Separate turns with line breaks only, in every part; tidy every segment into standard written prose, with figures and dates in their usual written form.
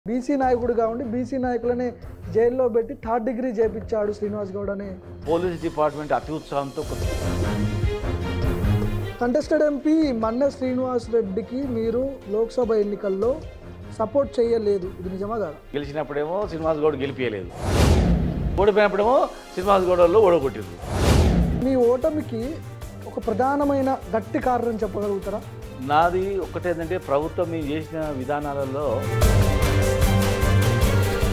BC నాయకుడిగా ఉండి BC నాయకులనే జైల్లో పెట్టి 3rd డిగ్రీ చేపించాడు శ్రీనివాస్ గౌడ్ అనే
పోలీస్ డిపార్ట్మెంట్ అతి ఉత్సాహంతో
కంటెస్టెడ్ ఎంపీ మన్నె శ్రీనివాస్ రెడ్డికి మీరు లోక్సభ ఎన్నికల్లో సపోర్ట్ చేయలేదు, ఇది నిజమా కాదా?
గెలిచినప్పుడేమో శ్రీనివాస్ గౌడ్ గెలిపియలేదు, ఓడిపోయినప్పుడేమో శ్రీనివాస్ గౌడ్ వాళ్ళు ఓడగొట్టింది.
మీ ఓటమికి ఒక ప్రధానమైన గట్టి కారణం చెప్పగలుగుతారా?
నాది ఒక్కటేంటంటే ప్రభుత్వం మేము చేసిన విధానాలలో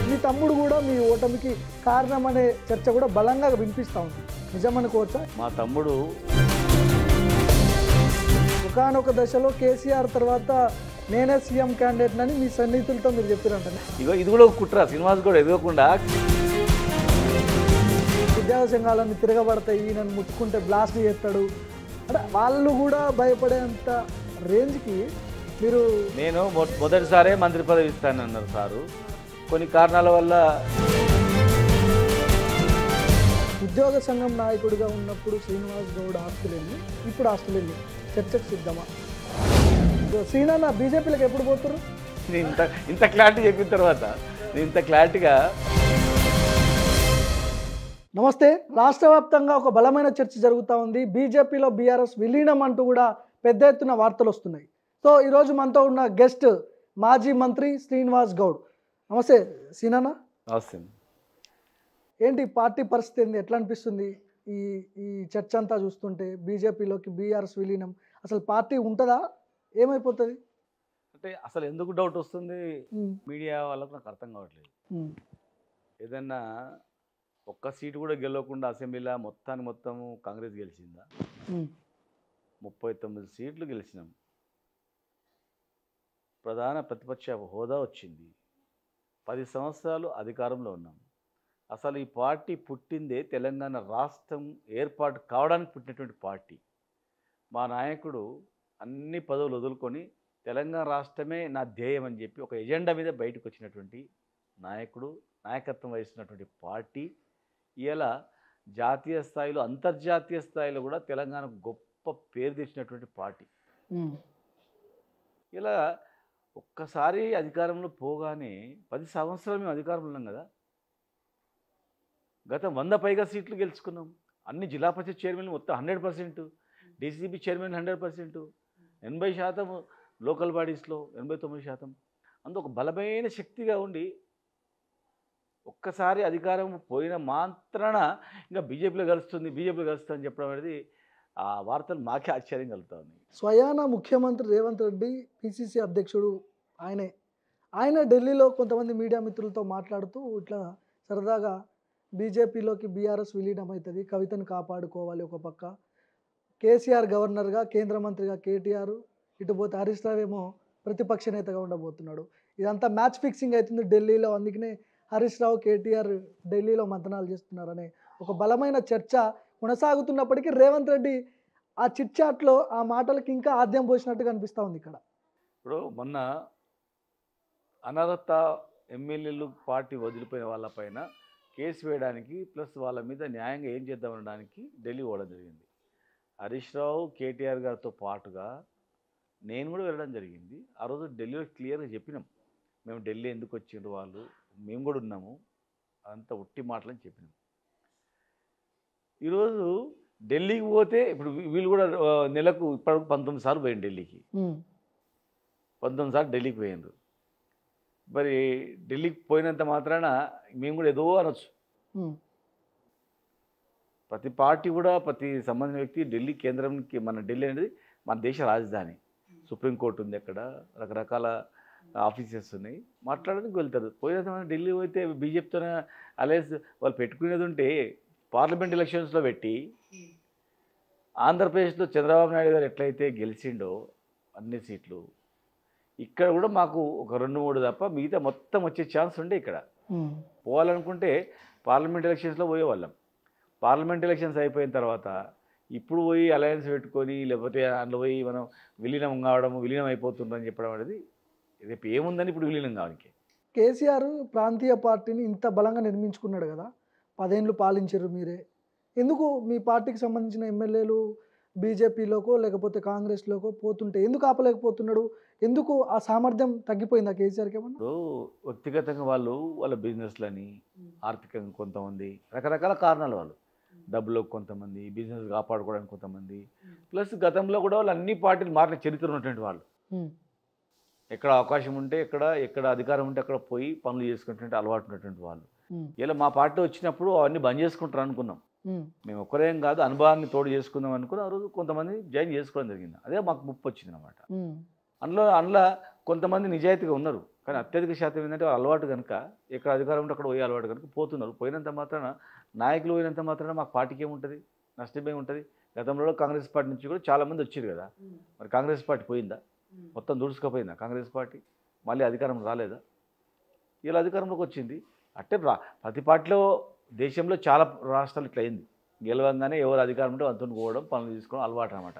మీ తమ్ముడు కూడా మీ ఓటమికి కారణం అనే చర్చ కూడా బలంగా వినిపిస్తూ ఉంది, నిజమనుకోవచ్చా?
మా తమ్ముడు
ఒకానొక దశలో కేసీఆర్ తర్వాత నేనే సీఎం క్యాండిడేట్ అని మీ సన్నిహితులతో మీరు చెప్పారంట.
ఇది కూడా ఒక కుట్ర. శ్రీనివాస్ గౌడ్ ఎదగకుండా
విద్యార్థి సంఘాలన్నీ తిరగబడతాయి, నన్ను ముట్టుకుంటే బ్లాస్ట్ చేస్తాడు అంటే వాళ్ళు కూడా భయపడేంత రేంజ్కి మీరు.
నేను మొదటిసారే మంత్రి పదవి ఇస్తానన్నారు సారు. కొన్ని కారణాల వల్ల
ఉద్యోగ సంఘం నాయకుడిగా ఉన్నప్పుడు శ్రీనివాస్ గౌడ్ హాస్టల్ వెళ్ళి ఇప్పుడు హాస్టల్ వెళ్ళి చర్చకు సిద్ధమా? శ్రీనాన్న బీజేపీలకు ఎప్పుడు పోతారు?
నేను ఇంత క్లారిటీ చెప్పిన తర్వాత నేను ఇంత క్లారిటీగా.
నమస్తే. రాష్ట్ర వ్యాప్తంగా ఒక బలమైన చర్చ జరుగుతూ ఉంది. బీజేపీలో బీఆర్ఎస్ విలీనం అంటూ కూడా పెద్ద ఎత్తున వార్తలు వస్తున్నాయి. సో ఈరోజు మనతో ఉన్న గెస్ట్ మాజీ మంత్రి శ్రీనివాస్ గౌడ్. నమస్తే సీనన్న.
నమస్తే.
ఏంటి పార్టీ పరిస్థితి ఏంది, ఎట్లా అనిపిస్తుంది ఈ ఈ చర్చ అంతా చూస్తుంటే? బీజేపీలోకి బీఆర్ఎస్ విలీనం, అసలు పార్టీ ఉంటుందా, ఏమైపోతుంది?
అంటే అసలు ఎందుకు డౌట్ వస్తుంది మీడియా వాళ్ళకు నాకు అర్థం కావట్లేదు. ఏదన్నా ఒక్క సీటు కూడా గెలవకుండా అసెంబ్లీలో మొత్తం కాంగ్రెస్ గెలిచిందా? 39 సీట్లు గెలిచినాం, ప్రధాన ప్రతిపక్ష హోదా వచ్చింది, 10 సంవత్సరాలు అధికారంలో ఉన్నాం. అసలు ఈ పార్టీ పుట్టిందే తెలంగాణ రాష్ట్రం ఏర్పాటు కావడానికి పుట్టినటువంటి పార్టీ. మా నాయకుడు అన్ని పదవులు వదులుకొని తెలంగాణ రాష్ట్రమే నా ధ్యేయం అని చెప్పి ఒక ఎజెండా మీద బయటకు వచ్చినటువంటి నాయకుడు, నాయకత్వం వహిస్తున్నటువంటి పార్టీ ఇలా జాతీయ స్థాయిలో అంతర్జాతీయ స్థాయిలో కూడా తెలంగాణ గొప్ప పేరు తెచ్చినటువంటి పార్టీ. ఇలా ఒక్కసారి అధికారంలో పోగానే 10 సంవత్సరాలు మేము అధికారంలో ఉన్నాం కదా. గత 100 పైగా సీట్లు గెలుచుకున్నాం. అన్ని జిల్లా పరిషత్ చైర్మన్లు మొత్తం 100%, డీసీసీబీ చైర్మన్ 100%, 80% లోకల్ బాడీస్లో 89%. అందులో ఒక బలమైన శక్తిగా ఉండి ఒక్కసారి అధికారం పోయిన మాత్రాన ఇంకా బీజేపీలో కలుస్తుంది అని చెప్పడం అనేది ఆ వార్తలు మాకే ఆశ్చర్యం కలుగుతా ఉన్నాయి.
స్వయాన ముఖ్యమంత్రి రేవంత్ రెడ్డి, పిసిసి అధ్యక్షుడు ఆయన ఢిల్లీలో కొంతమంది మీడియా మిత్రులతో మాట్లాడుతూ ఇట్లా సరదాగా బీజేపీలోకి బీఆర్ఎస్ విలీనం అవుతుంది, కవితను కాపాడుకోవాలి ఒక పక్క, కేసీఆర్ గవర్నర్గా, కేంద్ర మంత్రిగా కేటీఆర్, ఇటుపోతే హరీష్ రావు ఏమో ప్రతిపక్ష నేతగా ఉండబోతున్నాడు, ఇదంతా మ్యాచ్ ఫిక్సింగ్ అవుతుంది ఢిల్లీలో, అందుకనే హరీష్ రావు కేటీఆర్ ఢిల్లీలో మంతనాలు చేస్తున్నారనే ఒక బలమైన చర్చ కొనసాగుతున్నప్పటికీ రేవంత్ రెడ్డి ఆ చిట్చాట్లో ఆ మాటలకి ఇంకా ఆద్యం పోసినట్టుగా అనిపిస్తూ ఉంది ఇక్కడ.
ఇప్పుడు మొన్న అనర్హత ఎమ్మెల్యేలు పార్టీ వదిలిపోయిన వాళ్ళపైన కేసు వేయడానికి ప్లస్ వాళ్ళ మీద న్యాయంగా ఏం చేద్దామనడానికి ఢిల్లీ పోవడం జరిగింది. హరీష్ రావు కేటీఆర్ గారితో పాటుగా నేను కూడా వెళ్ళడం జరిగింది. ఆ రోజు ఢిల్లీలో క్లియర్గా చెప్పినాం, మేము ఢిల్లీ ఎందుకు వచ్చిండ్రు వాళ్ళు, మేము కూడా ఉన్నాము, అంత ఉట్టి మాటలని చెప్పినాం. ఈరోజు ఢిల్లీకి పోతే ఇప్పుడు వీళ్ళు కూడా నెలకు ఇప్పటివరకు 19 సార్లు పోయింది ఢిల్లీకి, 19 సార్లు ఢిల్లీకి పోయిండ్రు. మరి ఢిల్లీకి పోయినంత మాత్రాన మేము కూడా ఏదో అనొచ్చు. ప్రతి పార్టీ కూడా ప్రతి సంబంధించిన వ్యక్తి ఢిల్లీ కేంద్రంకి, మన ఢిల్లీ అనేది మన దేశ రాజధాని, సుప్రీంకోర్టు ఉంది అక్కడ, రకరకాల ఆఫీసెస్ ఉన్నాయి, మాట్లాడడానికి వెళ్తారు. పోయినంత ఢిల్లీ పోతే బీజేపీతోనే అలయన్స్ వాళ్ళు పెట్టుకునేది ఉంటే పార్లమెంట్ ఎలక్షన్స్లో పెట్టి ఆంధ్రప్రదేశ్లో చంద్రబాబు నాయుడు గారు ఎట్లయితే గెలిచిండో అన్ని సీట్లు, ఇక్కడ కూడా మాకు ఒక 2-3 తప్ప మిగతా మొత్తం వచ్చే ఛాన్స్ ఉండే. ఇక్కడ పోవాలనుకుంటే పార్లమెంట్ ఎలక్షన్స్లో పోయేవాళ్ళం. పార్లమెంట్ ఎలక్షన్స్ అయిపోయిన తర్వాత ఇప్పుడు పోయి అలయన్స్ పెట్టుకొని లేకపోతే అందులో పోయి మనం విలీనం అయిపోతుందని చెప్పడం అనేది రేపు ఏముందని ఇప్పుడు విలీనం కావడానికి.
కేసీఆర్ ప్రాంతీయ పార్టీని ఇంత బలంగా నిర్మించుకున్నాడు కదా, 10 ఏళ్ళు పాలించారు మీరే, ఎందుకు మీ పార్టీకి సంబంధించిన ఎమ్మెల్యేలు బీజేపీలోకో లేకపోతే కాంగ్రెస్లోకో పోతుంటే ఎందుకు ఆపలేకపోతున్నాడు? ఎందుకు ఆ సామర్థ్యం తగ్గిపోయిందా కేసీఆర్‌కి ఏమన్నా?
ఇప్పుడు వ్యక్తిగతంగా వాళ్ళు వాళ్ళ బిజినెస్లని ఆర్థికంగా కొంతమంది రకరకాల కారణాలు వాళ్ళు డబ్బులకు కొంతమంది బిజినెస్ కాపాడుకోవడానికి కొంతమంది ప్లస్ గతంలో కూడా వాళ్ళు అన్ని పార్టీలు మారిన చరిత్ర ఉన్నటువంటి వాళ్ళు
హ్మ్.
ఎక్కడ అవకాశం ఉంటే ఎక్కడ అధికారం ఉంటే అక్కడ పోయి పనులు చేసుకునేటువంటి అలవాటు ఉన్నటువంటి వాళ్ళు
హ్మ్.
ఇలా మా పార్టీ వచ్చినప్పుడు అవన్నీ బంద్ చేసుకుంటారు అనుకున్నాం.
హ్మ్.
మేము ఒక్కరేం కాదు అనుభవాన్ని తోడు చేసుకుందాం అనుకుని ఆ రోజు కొంతమంది జాయిన్ చేసుకోవడం జరిగింది. అదే మాకు ముప్పు వచ్చింది అనమాట.
హ్మ్.
అందులో కొంతమంది నిజాయితీగా ఉన్నారు, కానీ అత్యధిక శాతం ఏంటంటే వాళ్ళ అలవాటు కనుక ఎక్కడ అధికారం ఉంటే అక్కడ పోయే అలవాటు కనుక పోతున్నారు. పోయినంత మాత్రాన నాయకులు పోయినంత మాత్రాన మాకు పార్టీకి ఏముంటుంది, నష్టమే ఉంటుంది. గతంలో కాంగ్రెస్ పార్టీ నుంచి కూడా చాలామంది వచ్చారు కదా, మరి కాంగ్రెస్ పార్టీ పోయిందా? మొత్తం దూడుచుకపోయిందా కాంగ్రెస్ పార్టీ? మళ్ళీ అధికారం రాలేదా? ఇలా అధికారంలోకి వచ్చింది. అంటే ప్రతి పార్టీలో దేశంలో చాలా రాష్ట్రాలు ఇట్లా అయింది. గెలవంగానే ఎవరు అధికారం ఉంటే అంతా పోవడం పనులు తీసుకోవడం అలవాటు అనమాట.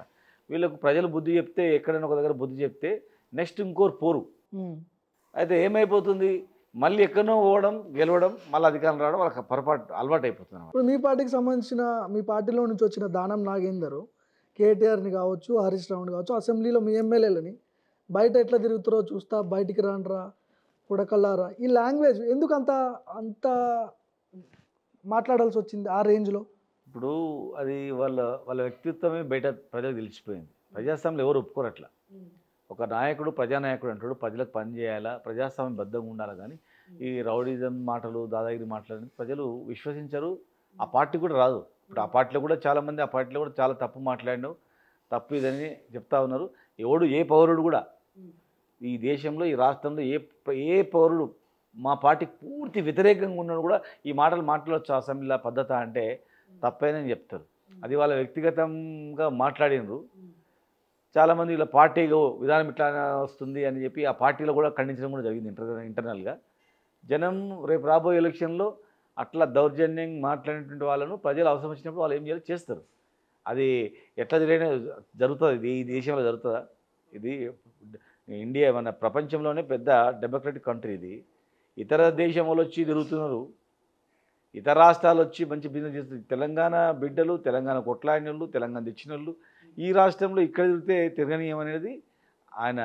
వీళ్ళకు ప్రజలు బుద్ధి చెప్తే ఎక్కడైనా ఒక దగ్గర బుద్ధి చెప్తే నెక్స్ట్ ఇంకోరు పోరు. అయితే ఏమైపోతుంది, మళ్ళీ ఎక్కడనో పోవడం గెలవడం మళ్ళీ అధికారం రావడం వాళ్ళకి పొరపాటు అలవాటు అయిపోతుంది అనమాట.
ఇప్పుడు మీ పార్టీకి సంబంధించిన మీ పార్టీలో నుంచి వచ్చిన దానం నాగేందర్ కేటీఆర్ని కావచ్చు, హరీష్ రావుని కావచ్చు, అసెంబ్లీలో మీ ఎమ్మెల్యేలని బయట ఎట్లా తిరుగుతారో చూస్తా, బయటికి రాండ్రా పుడకల్లారా, ఈ లాంగ్వేజ్ ఎందుకు అంత అంత మాట్లాడాల్సి వచ్చింది ఆ రేంజ్లో?
ఇప్పుడు అది వాళ్ళ వాళ్ళ వ్యక్తిత్వమే బయట ప్రజలకు తెలిసిపోయింది. ప్రజాస్వామ్యంలో ఎవరు ఒప్పుకోరు అట్లా. ఒక నాయకుడు ప్రజానాయకుడు అంటాడు, ప్రజలకు పని చేయాలా, ప్రజాస్వామ్యం బద్ధంగా ఉండాలి. కానీ ఈ రౌడీజం మాటలు దాదాగిరి మాటలు ప్రజలు విశ్వసించరు. ఆ పార్టీ కూడా రాదు. ఇప్పుడు ఆ పార్టీలో కూడా చాలామంది ఆ పార్టీలో కూడా చాలా తప్పు మాట్లాడినావు, తప్పు ఇదని చెప్తా ఉన్నారు. ఏ పౌరుడు కూడా ఈ దేశంలో ఈ రాష్ట్రంలో ఏ పౌరుడు మా పార్టీకి పూర్తి వ్యతిరేకంగా ఉన్నాడు కూడా ఈ మాటలు మాట్లాడవచ్చు అసెంబ్లీలో పద్ధత అంటే తప్పేనని చెప్తారు. అది వాళ్ళ వ్యక్తిగతంగా మాట్లాడినరు. చాలామంది ఇలా పార్టీ విధానం ఇట్లా వస్తుంది అని చెప్పి ఆ పార్టీలో కూడా ఖండించడం కూడా జరిగింది ఇంటర్నల్గా. జనం రేపు రాబోయే ఎలక్షన్లో అట్లా దౌర్జన్యంగా మాట్లాడినటువంటి వాళ్ళను ప్రజలు అవసరం వచ్చినప్పుడు వాళ్ళు ఏం చేయాలో చేస్తారు. అది ఎట్లా జరిగినా జరుగుతుంది. ఇది ఈ దేశంలో జరుగుతుందా? ఇది ఇండియా మన ప్రపంచంలోనే పెద్ద డెమోక్రటిక్ కంట్రీ ఇది. ఇతర దేశం వాళ్ళు వచ్చి తిరుగుతున్నారు, ఇతర రాష్ట్రాలు వచ్చి మంచి బిజినెస్ చేస్తారు. తెలంగాణ బిడ్డలు, తెలంగాణ కొట్లాడిన వాళ్ళు, తెలంగాణ తెచ్చిన వాళ్ళు ఈ రాష్ట్రంలో ఇక్కడ తిరిగితే తిరగనీయం అనేది ఆయన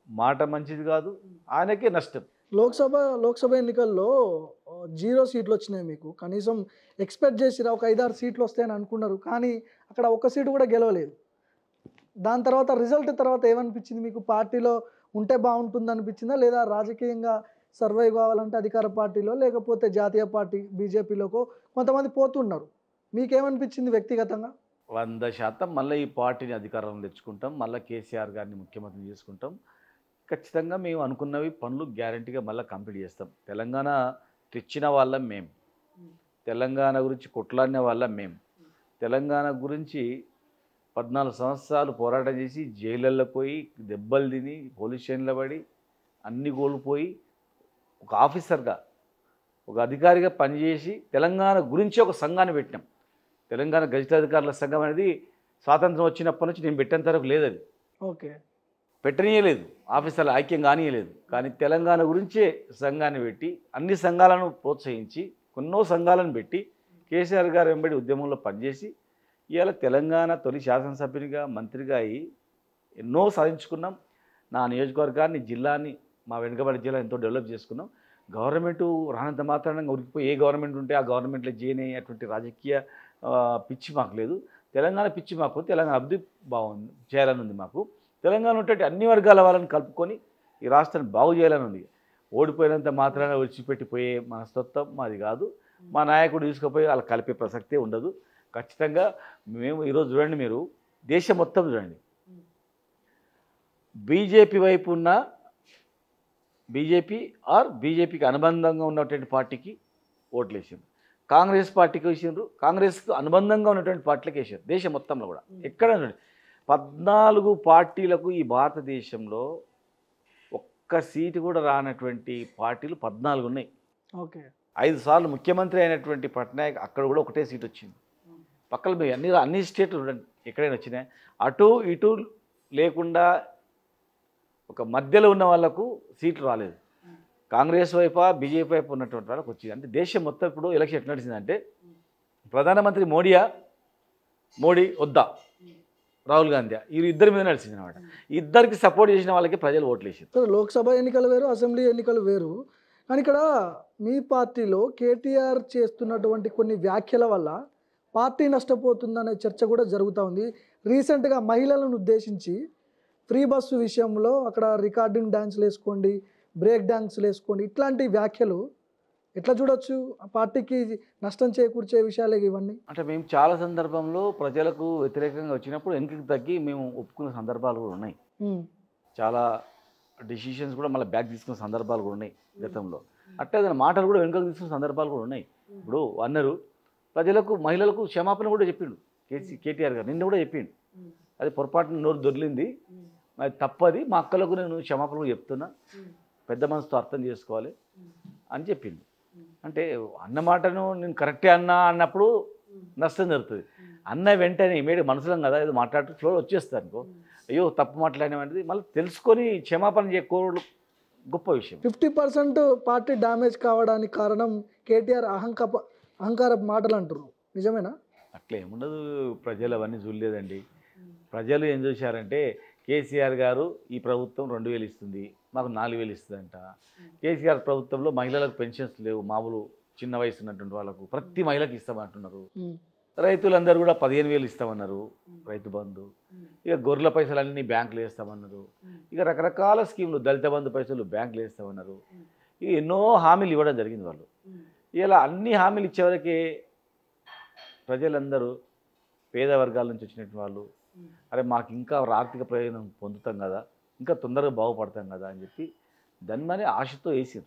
మాట మంచిది కాదు, ఆయనకే నష్టం.
లోక్సభ ఎన్నికల్లో 0 సీట్లు వచ్చినాయి మీకు. కనీసం ఎక్స్పెక్ట్ చేసిరా ఒక 5-6 సీట్లు వస్తాయని అనుకున్నారు, కానీ అక్కడ ఒక్క సీటు కూడా గెలవలేదు. దాని తర్వాత రిజల్ట్ తర్వాత ఏమనిపించింది మీకు? పార్టీలో ఉంటే బాగుంటుంది అనిపించిందా, లేదా రాజకీయంగా సర్వైవ్ కావాలంటే అధికార పార్టీలో లేకపోతే జాతీయ పార్టీ బీజేపీలోకో కొంతమంది పోతున్నారు, మీకేమనిపించింది వ్యక్తిగతంగా?
100% మళ్ళీ ఈ పార్టీని అధికారంలో తెచ్చుకుంటాం, మళ్ళీ కేసీఆర్ గారిని ముఖ్యమంత్రిని చేసుకుంటాం. ఖచ్చితంగా మేము అనుకున్నవి పనులు గ్యారంటీగా మళ్ళీ కంప్లీట్ చేస్తాం. తెలంగాణ తెచ్చిన వాళ్ళం మేము, తెలంగాణ గురించి కొట్లాడిన వాళ్ళం మేము, తెలంగాణ గురించి 14 సంవత్సరాలు పోరాటం చేసి జైళ్ళల్లో పోయి దెబ్బలు తిని పోలీస్ స్టేషన్లో పడి అన్నీ కోల్పోయి ఒక ఆఫీసర్గా ఒక అధికారిగా పనిచేసి తెలంగాణ గురించి ఒక సంఘాన్ని పెట్టినాం. తెలంగాణ గజెట్ అధికారుల సంఘం అనేది స్వాతంత్రం వచ్చినప్పటి నుంచి నేను పెట్టేంత వరకు లేదు. అది
ఓకే,
పెట్టనీయలేదు, ఆఫీసర్లు ఐక్యం కానీయలేదు. కానీ తెలంగాణ గురించే సంఘాన్ని పెట్టి అన్ని సంఘాలను ప్రోత్సహించి ఎన్నో సంఘాలను పెట్టి కేసీఆర్ గారు వెంబడి ఉద్యమంలో పనిచేసి ఇవాళ తెలంగాణ తొలి శాసనసభ్యునిగా మంత్రిగా అయ్యి ఎన్నో సాధించుకున్నాం. నా నియోజకవర్గాన్ని జిల్లాని మా వెనుకబడి జిల్లా ఎంతో డెవలప్ చేసుకున్నాం. గవర్నమెంట్ రానంత మాత్రానంగా ఉరికిపోయి ఏ గవర్నమెంట్ ఉంటే ఆ గవర్నమెంట్లో చేయని అటువంటి రాజకీయ పిచ్చి మాకు లేదు. తెలంగాణ పిచ్చి మాకు, తెలంగాణ అభివృద్ధి బాగుంది చేయాలని ఉంది మాకు. తెలంగాణ ఉంటే అన్ని వర్గాల వాళ్ళని కలుపుకొని ఈ రాష్ట్రాన్ని బాగు చేయాలని ఉంది. ఓడిపోయినంత మాత్రాన విడిచిపెట్టిపోయే మనస్తత్వం మాది కాదు. మా నాయకుడు తీసుకుపోయి వాళ్ళు కలిపే ప్రసక్తే ఉండదు. ఖచ్చితంగా మేము ఈరోజు చూడండి, మీరు దేశం మొత్తం చూడండి, బీజేపీ వైపు ఉన్న బీజేపీకి అనుబంధంగా ఉన్నటువంటి పార్టీకి ఓట్లు వేసిండ్రు, కాంగ్రెస్ పార్టీకి వేసిండ్రు, కాంగ్రెస్కు అనుబంధంగా ఉన్నటువంటి పార్టీలకు వేసారు. దేశం మొత్తంలో కూడా ఎక్కడ 14 పార్టీలకు ఈ భారతదేశంలో ఒక్క సీటు కూడా రానటువంటి పార్టీలు 14 ఉన్నాయి.
ఓకే,
5 సార్లు ముఖ్యమంత్రి అయినటువంటి పట్నాయక్ అక్కడ కూడా ఒకటే సీట్ వచ్చింది. పక్కన మీరు అన్ని స్టేట్లు చూడండి ఎక్కడైనా వచ్చినాయి. అటు ఇటు లేకుండా ఒక మధ్యలో ఉన్న వాళ్ళకు సీట్లు రాలేదు. కాంగ్రెస్ వైపు బీజేపీ వైపు ఉన్నటువంటి వాళ్ళకి వచ్చింది. అంటే దేశం మొత్తం ఇప్పుడు ఎలక్షన్ ఎట్లా నడిచిందంటే ప్రధానమంత్రి మోడీ వద్దా, రాహుల్ గాంధీ ఈ ఇద్దరి మీద నడిచింది అనమాట. ఇద్దరికి సపోర్ట్ చేసిన వాళ్ళకి ప్రజలు ఓట్లు వేసారు.
సరే, లోక్సభ ఎన్నికలు వేరు, అసెంబ్లీ ఎన్నికలు వేరు. కానీ ఇక్కడ మీ పార్టీలో కేటీఆర్ చేస్తున్నటువంటి కొన్ని వ్యాఖ్యల వల్ల పార్టీ నష్టపోతుందనే చర్చ కూడా జరుగుతూ ఉంది. రీసెంట్గా మహిళలను ఉద్దేశించి ఫ్రీ బస్సు విషయంలో అక్కడ రికార్డింగ్ డ్యాన్స్లు వేసుకోండి, బ్రేక్ డ్యాన్స్లు వేసుకోండి, ఇట్లాంటి వ్యాఖ్యలు ఎట్లా చూడొచ్చు? ఆ పార్టీకి నష్టం చేకూర్చే విషయాలే ఇవన్నీ.
అంటే మేము చాలా సందర్భంలో ప్రజలకు వ్యతిరేకంగా వచ్చినప్పుడు వెనక్కి తగ్గి మేము ఒప్పుకున్న సందర్భాలు కూడా ఉన్నాయి. చాలా డిసిషన్స్ కూడా మళ్ళీ బ్యాక్ తీసుకున్న సందర్భాలు కూడా ఉన్నాయి గతంలో. అట్లా ఏదైనా మాటలు కూడా వెనుకకు తీసుకున్న సందర్భాలు కూడా ఉన్నాయి. ఇప్పుడు అన్నారు ప్రజలకు మహిళలకు క్షమాపణ కూడా చెప్పిండు కేటీఆర్ గారు, నిన్న కూడా చెప్పిండు. అది పొరపాటున నోరు దొరికింది, అది తప్పది, మా అక్కలకు నేను క్షమాపణ కూడా చెప్తున్నా, పెద్ద మనసుతో అర్థం చేసుకోవాలి అని చెప్పింది. అంటే అన్న మాటను నేను కరెక్టే అన్నా అన్నప్పుడు నష్టం జరుగుతుంది. అన్న వెంటనే ఇమీడియట్ మనసులం కదా ఏదో మాట్లాడుతూ ఫ్లో వచ్చేస్తుంది అనుకో, అయ్యో తప్పు మాట్లాడినది మళ్ళీ తెలుసుకొని క్షమాపణ చేయకపోవడం గొప్ప విషయం.
50% పార్టీ డ్యామేజ్ కావడానికి కారణం కేటీఆర్ అహంకార మాటలు అంటారు, నిజమేనా?
అట్లా ఏముండదు, ప్రజలు అవన్నీ చూడలేదండి. ప్రజలు ఏం చూశారంటే కేసీఆర్ గారు ఈ ప్రభుత్వం 2000 ఇస్తుంది, మాకు 4000 ఇస్తుందంట. కేసీఆర్ ప్రభుత్వంలో మహిళలకు పెన్షన్స్ లేవు, మామూలు చిన్న వయసు ఉన్నటువంటి వాళ్ళకు ప్రతి మహిళకి ఇస్తామంటున్నారు. రైతులందరూ కూడా 15,000 ఇస్తామన్నారు రైతు బంధు. ఇక గొర్రెల పైసలు అన్నీ బ్యాంకులు వేస్తామన్నారు. ఇక రకరకాల స్కీములు, దళిత బంధు పైసలు బ్యాంకులు వేస్తామన్నారు. ఇక ఎన్నో హామీలు ఇవ్వడం జరిగింది వాళ్ళు. ఇలా అన్ని హామీలు ఇచ్చేవరకే ప్రజలందరూ పేద వర్గాల నుంచి వచ్చినటువంటి వాళ్ళు అరే మాకు ఇంకా ఆర్థిక ప్రయోజనం పొందుతాం కదా, ఇంకా తొందరగా బాగుపడతాం కదా అని చెప్పి దాన్ని ఆశతో వేసారు.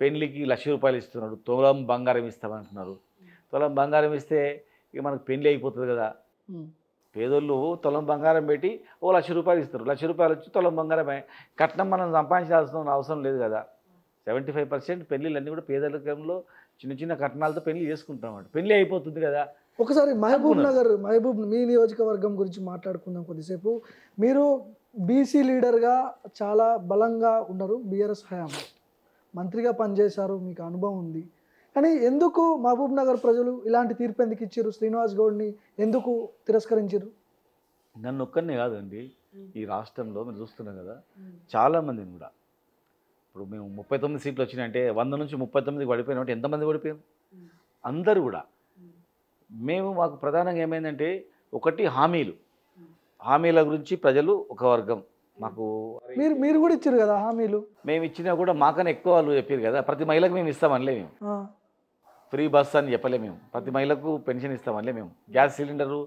పెళ్లికి 1,00,000 రూపాయలు ఇస్తున్నాడు, తులం బంగారం ఇస్తామంటున్నారు. తులం బంగారం ఇస్తే ఇక మనకు పెళ్లి అయిపోతుంది కదా. పేదోళ్ళు తులం బంగారం పెట్టి 1,00,000 రూపాయలు ఇస్తారు. 1,00,000 రూపాయలు వచ్చి తులం బంగారమే. కట్నం మనం సంపాదించాల్సిన అవసరం లేదు కదా. 75% పెళ్ళిళ్ళన్నీ కూడా పేదరికంలో చిన్న చిన్న కట్నాలతో పెళ్లి చేసుకుంటాం, పెళ్లి అయిపోతుంది కదా.
ఒకసారి మహబూబ్ మీ నియోజకవర్గం గురించి మాట్లాడుకుందాం కొద్దిసేపు. మీరు బీసీ లీడర్గా చాలా బలంగా ఉన్నారు, బీఆర్ఎస్ హయాంలో మంత్రిగా పనిచేశారు, మీకు అనుభవం ఉంది. కానీ ఎందుకు మహబూబ్ నగర్ ప్రజలు ఇలాంటి తీర్పు ఎందుకు ఇచ్చారు? శ్రీనివాస్ గౌడ్ని ఎందుకు తిరస్కరించారు?
నన్ను ఒక్కరినే కాదండి, ఈ రాష్ట్రంలో మీరు చూస్తున్నాం కదా చాలామందిని కూడా. ఇప్పుడు మేము 39 సీట్లు వచ్చినాయంటే 100 నుంచి 39కి పడిపోయినామంటే ఎంతమంది పడిపోయారు? అందరూ కూడా. మాకు ప్రధానంగా ఏమైందంటే ఒకటి హామీల గురించి ప్రజలు ఒక వర్గం మాకు
మీరు కూడా ఇచ్చారు కదా హామీలు.
మేము ఇచ్చినా కూడా మాకన్నా ఎక్కువ వాళ్ళు చెప్పారు కదా. ప్రతి మహిళకు మేము ఇస్తామనిలే, మేము ఫ్రీ బస్ అని చెప్పలే, మేము ప్రతి మహిళకు పెన్షన్ ఇస్తామనిలే, మేము గ్యాస్ సిలిండరు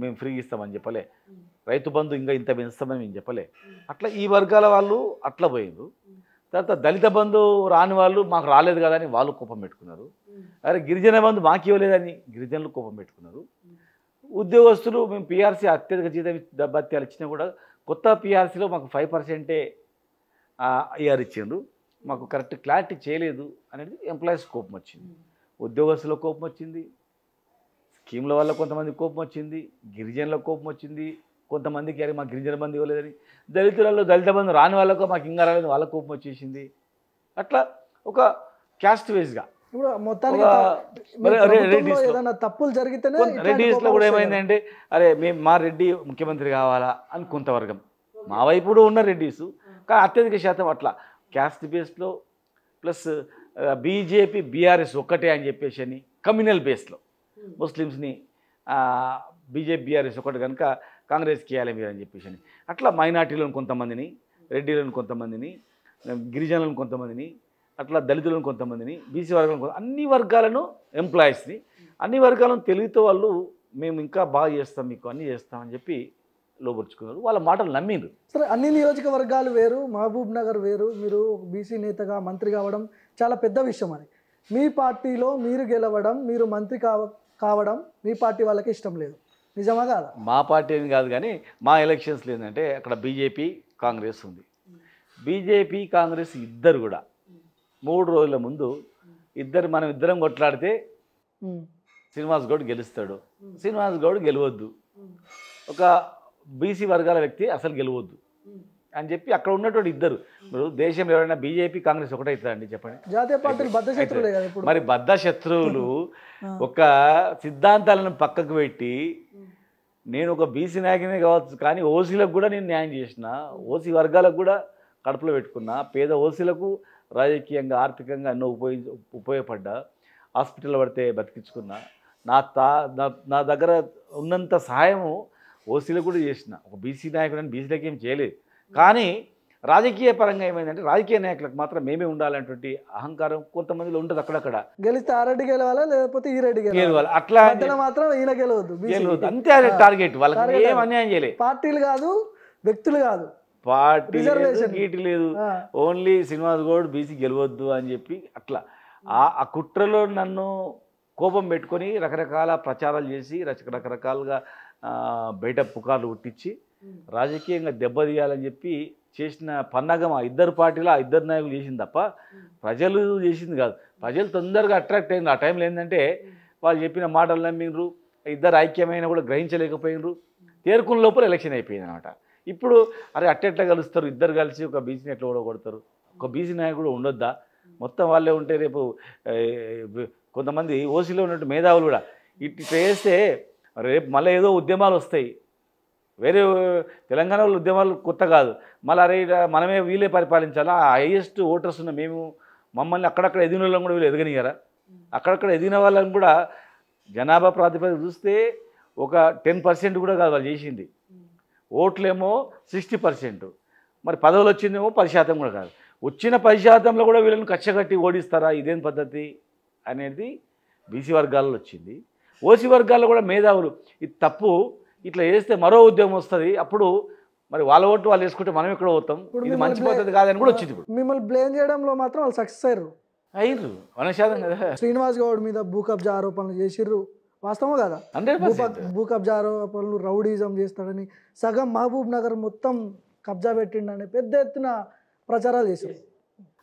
మేము ఫ్రీ ఇస్తామని చెప్పలే, రైతు బంధు ఇంకా ఇంత పెంచుతామని మేము చెప్పలే. అట్లా ఈ వర్గాల వాళ్ళు అట్లా పోయిండ్రు. తర్వాత దళిత బంధు రాని వాళ్ళు మాకు రాలేదు కదా అని వాళ్ళు కోపం పెట్టుకున్నారు. అరే గిరిజన బంధు మాకు ఇవ్వలేదని గిరిజనులు కోపం పెట్టుకున్నారు. ఉద్యోగస్తులు మేము పీఆర్సీ అత్యధిక జీతం భత్యాలు ఇచ్చినా కూడా కొత్త పీఆర్సీలో మాకు 5% ఐఆర్ ఇచ్చిండ్రు, మాకు కరెక్ట్ క్లారిటీ చేయలేదు అనేది ఎంప్లాయీస్ కోపం వచ్చింది, ఉద్యోగస్తుల కోపం వచ్చింది, స్కీమ్ల వల్ల కొంతమంది కోపం వచ్చింది, గిరిజనుల కోపం వచ్చింది, కొంతమందికి అరే మాకు గిరిజన బంధు ఇవ్వలేదని, దళితులలో దళిత బంధు రాని వాళ్ళకు మాకు ఇంకా రాలేదు వాళ్ళ కోపం వచ్చేసింది. అట్లా ఒక క్యాస్ట్ వైజ్గా
తప్పులు జరిగితేనే
రెడ్డిస్లో కూడా ఏమైందంటే అరే మా రెడ్డి ముఖ్యమంత్రి కావాలా అని కొంతవర్గం, మా వైపు కూడా ఉన్న రెడ్డిస్, కానీ అత్యధిక శాతం అట్లా క్యాస్ట్ బేస్లో ప్లస్ బీజేపీ బీఆర్ఎస్ ఒక్కటే అని చెప్పేసి అని కమ్యూనల్ బేస్లో ముస్లిమ్స్ని బీజేపీ బీఆర్ఎస్ ఒకటి కనుక కాంగ్రెస్కి ఇవ్వాలి మీరు అని చెప్పేసి అని అట్లా మైనార్టీలను కొంతమందిని, రెడ్డిలను కొంతమందిని, గిరిజనులను కొంతమందిని, అట్లా దళితులను కొంతమందిని, బీసీ వర్గాలను అన్ని వర్గాలను ఎంప్లాయీస్ని అన్ని వర్గాలను తెలివితో వాళ్ళు మేము ఇంకా బాగా చేస్తాం మీకు అన్నీ చేస్తామని చెప్పి లోపరుచుకున్నారు. వాళ్ళ మాటలు నమ్మిండ్రు.
సరే, అన్ని నియోజకవర్గాలు వేరు, మహబూబ్ నగర్ వేరు, మీరు బీసీ నేతగా మంత్రి కావడం చాలా పెద్ద విషయం. అని మీ పార్టీలో మీరు గెలవడం, మీరు మంత్రి కావడం మీ పార్టీ వాళ్ళకి ఇష్టం లేదు, నిజమా కాదా?
మా పార్టీ అని కాదు, కానీ మా ఎలక్షన్స్ ఏంటంటే అక్కడ బీజేపీ కాంగ్రెస్ ఉంది. బీజేపీ కాంగ్రెస్ ఇద్దరు కూడా 3 రోజుల ముందు మనం ఇద్దరం కొట్లాడితే శ్రీనివాస్ గౌడ్ గెలుస్తాడు, శ్రీనివాస్ గౌడ్ గెలవద్దు, ఒక బీసీ వర్గాల వ్యక్తి అసలు గెలవద్దు అని చెప్పి అక్కడ ఉన్నటువంటి ఇద్దరు. మీరు దేశంలో ఎవరైనా బీజేపీ కాంగ్రెస్ ఒకటవుతుందండి చెప్పండి?
జాతీయ పార్టీలు బద్ధశత్రువులే కదా ఇప్పుడు.
మరి బద్ధశత్రువులు ఒక సిద్ధాంతాలను పక్కకు పెట్టి నేను ఒక బీసీ నాయకునే కావచ్చు, కానీ ఓసీలకు కూడా నేను న్యాయం చేసిన, ఓసీ వర్గాలకు కూడా కడుపులో పెట్టుకున్నా, పేద ఓసీలకు రాజకీయంగా ఆర్థికంగా ఎన్నో ఉపయోగపడ్డా, హాస్పిటల్ పడితే బతికించుకున్నా. నా దగ్గర ఉన్నంత సహాయము ఓసీలకు కూడా చేసిన. ఒక బీసీ నాయకుడు బీసీలకు ఏం చేయలేదు. కానీ రాజకీయ పరంగా ఏమైందంటే రాజకీయ నాయకులకు మాత్రం మేమే ఉండాలనేటువంటి అహంకారం కొంతమందిలో ఉంటుంది. అక్కడక్కడ
గెలిస్తే ఆ రెడ్డి గెలవాలా లేకపోతే ఈ రెడ్డి
గెలవాలి, అట్లా
మాత్రం ఈయన గెలవద్దు,
అంతే. అదే టార్గెట్. వాళ్ళకి ఏం అన్యాయం చేయలేదు.
పార్టీలు కాదు, వ్యక్తులు కాదు,
పార్టీ గీటి లేదు, ఓన్లీ శ్రీనివాస్ గౌడ్ బీసీ గెలవద్దు అని చెప్పి అట్లా ఆ కుట్రలో నన్ను కోపం పెట్టుకొని రకరకాల ప్రచారాలు చేసి రకరకాలుగా బయట పుకార్లు పుట్టించి రాజకీయంగా దెబ్బతీయాలని చెప్పి చేసిన పన్నాగం ఆ ఇద్దరు పార్టీలో ఆ ఇద్దరు నాయకులు చేసింది తప్ప ప్రజలు చేసింది కాదు. ప్రజలు తొందరగా అట్రాక్ట్ అయింది. ఆ టైంలో ఏంటంటే వాళ్ళు చెప్పిన మాటలు నమ్మిండ్రు, ఇద్దరు ఐక్యమైన కూడా గ్రహించలేకపోయినరు. తేరుకున్న లోపల ఎలక్షన్ అయిపోయింది అనమాట. ఇప్పుడు అరే అట్టెట్లా కలుస్తారు, ఇద్దరు కలిసి ఒక బీసీని ఎట్లా ఓడగొడతారు, ఒక బీసీ నాయకుడు ఉండొద్దా, మొత్తం వాళ్ళే ఉంటే రేపు కొంతమంది ఓసీలో ఉన్నట్టు మేధావులు కూడా ఇట్లా చేస్తే రేపు మళ్ళీ ఏదో ఉద్యమాలు వస్తాయి. వేరే తెలంగాణలో ఉద్యమాలు కొత్త కాదు. మళ్ళీ అరే మనమే వీళ్ళే పరిపాలించాలా, హైయెస్ట్ ఓటర్స్ ఉన్న మేము మమ్మల్ని అక్కడక్కడ ఎదిగిన వాళ్ళని కూడా వీళ్ళు ఎదగనియారా? అక్కడక్కడ ఎదిగిన వాళ్ళని కూడా జనాభా ప్రాతిపదిక చూస్తే ఒక 10% కూడా కాదు వాళ్ళు చేసింది. ఓట్లేమో 60%, మరి పదవులు వచ్చిందేమో 10% కూడా కాదు. వచ్చిన 10%లో కూడా వీళ్ళని కచ్చగట్టి ఓడిస్తారా? ఇదేం పద్ధతి అనేది బీసీ వర్గాల్లో వచ్చింది. ఓసీ వర్గాల్లో కూడా మేధావులు ఇది తప్పు, ఇట్లా చేస్తే మరో ఉద్యమం వస్తుంది, అప్పుడు మరి వాళ్ళ ఓట్లు వాళ్ళు వేసుకుంటే మనం ఎక్కడ పోతాం, ఇది మంచి పద్ధతి కాదని కూడా వచ్చింది. ఇప్పుడు
మిమ్మల్ని బ్లేమ్ చేయడంలో మాత్రం వాళ్ళు సక్సెస్ అయ్యారు.
100% కదా.
శ్రీనివాస్ గౌడ్ మీద భూ కబ్జా ఆరోపణలు చేసిర్రు, వాస్తవం కదా?
100%
భూ కబ్జా ఆరోపణలు, రౌడీజం చేస్తాడని, సగం మహబూబ్ నగర్ మొత్తం కబ్జా పెట్టిండని పెద్ద ఎత్తున ప్రచారాలు చేశారు.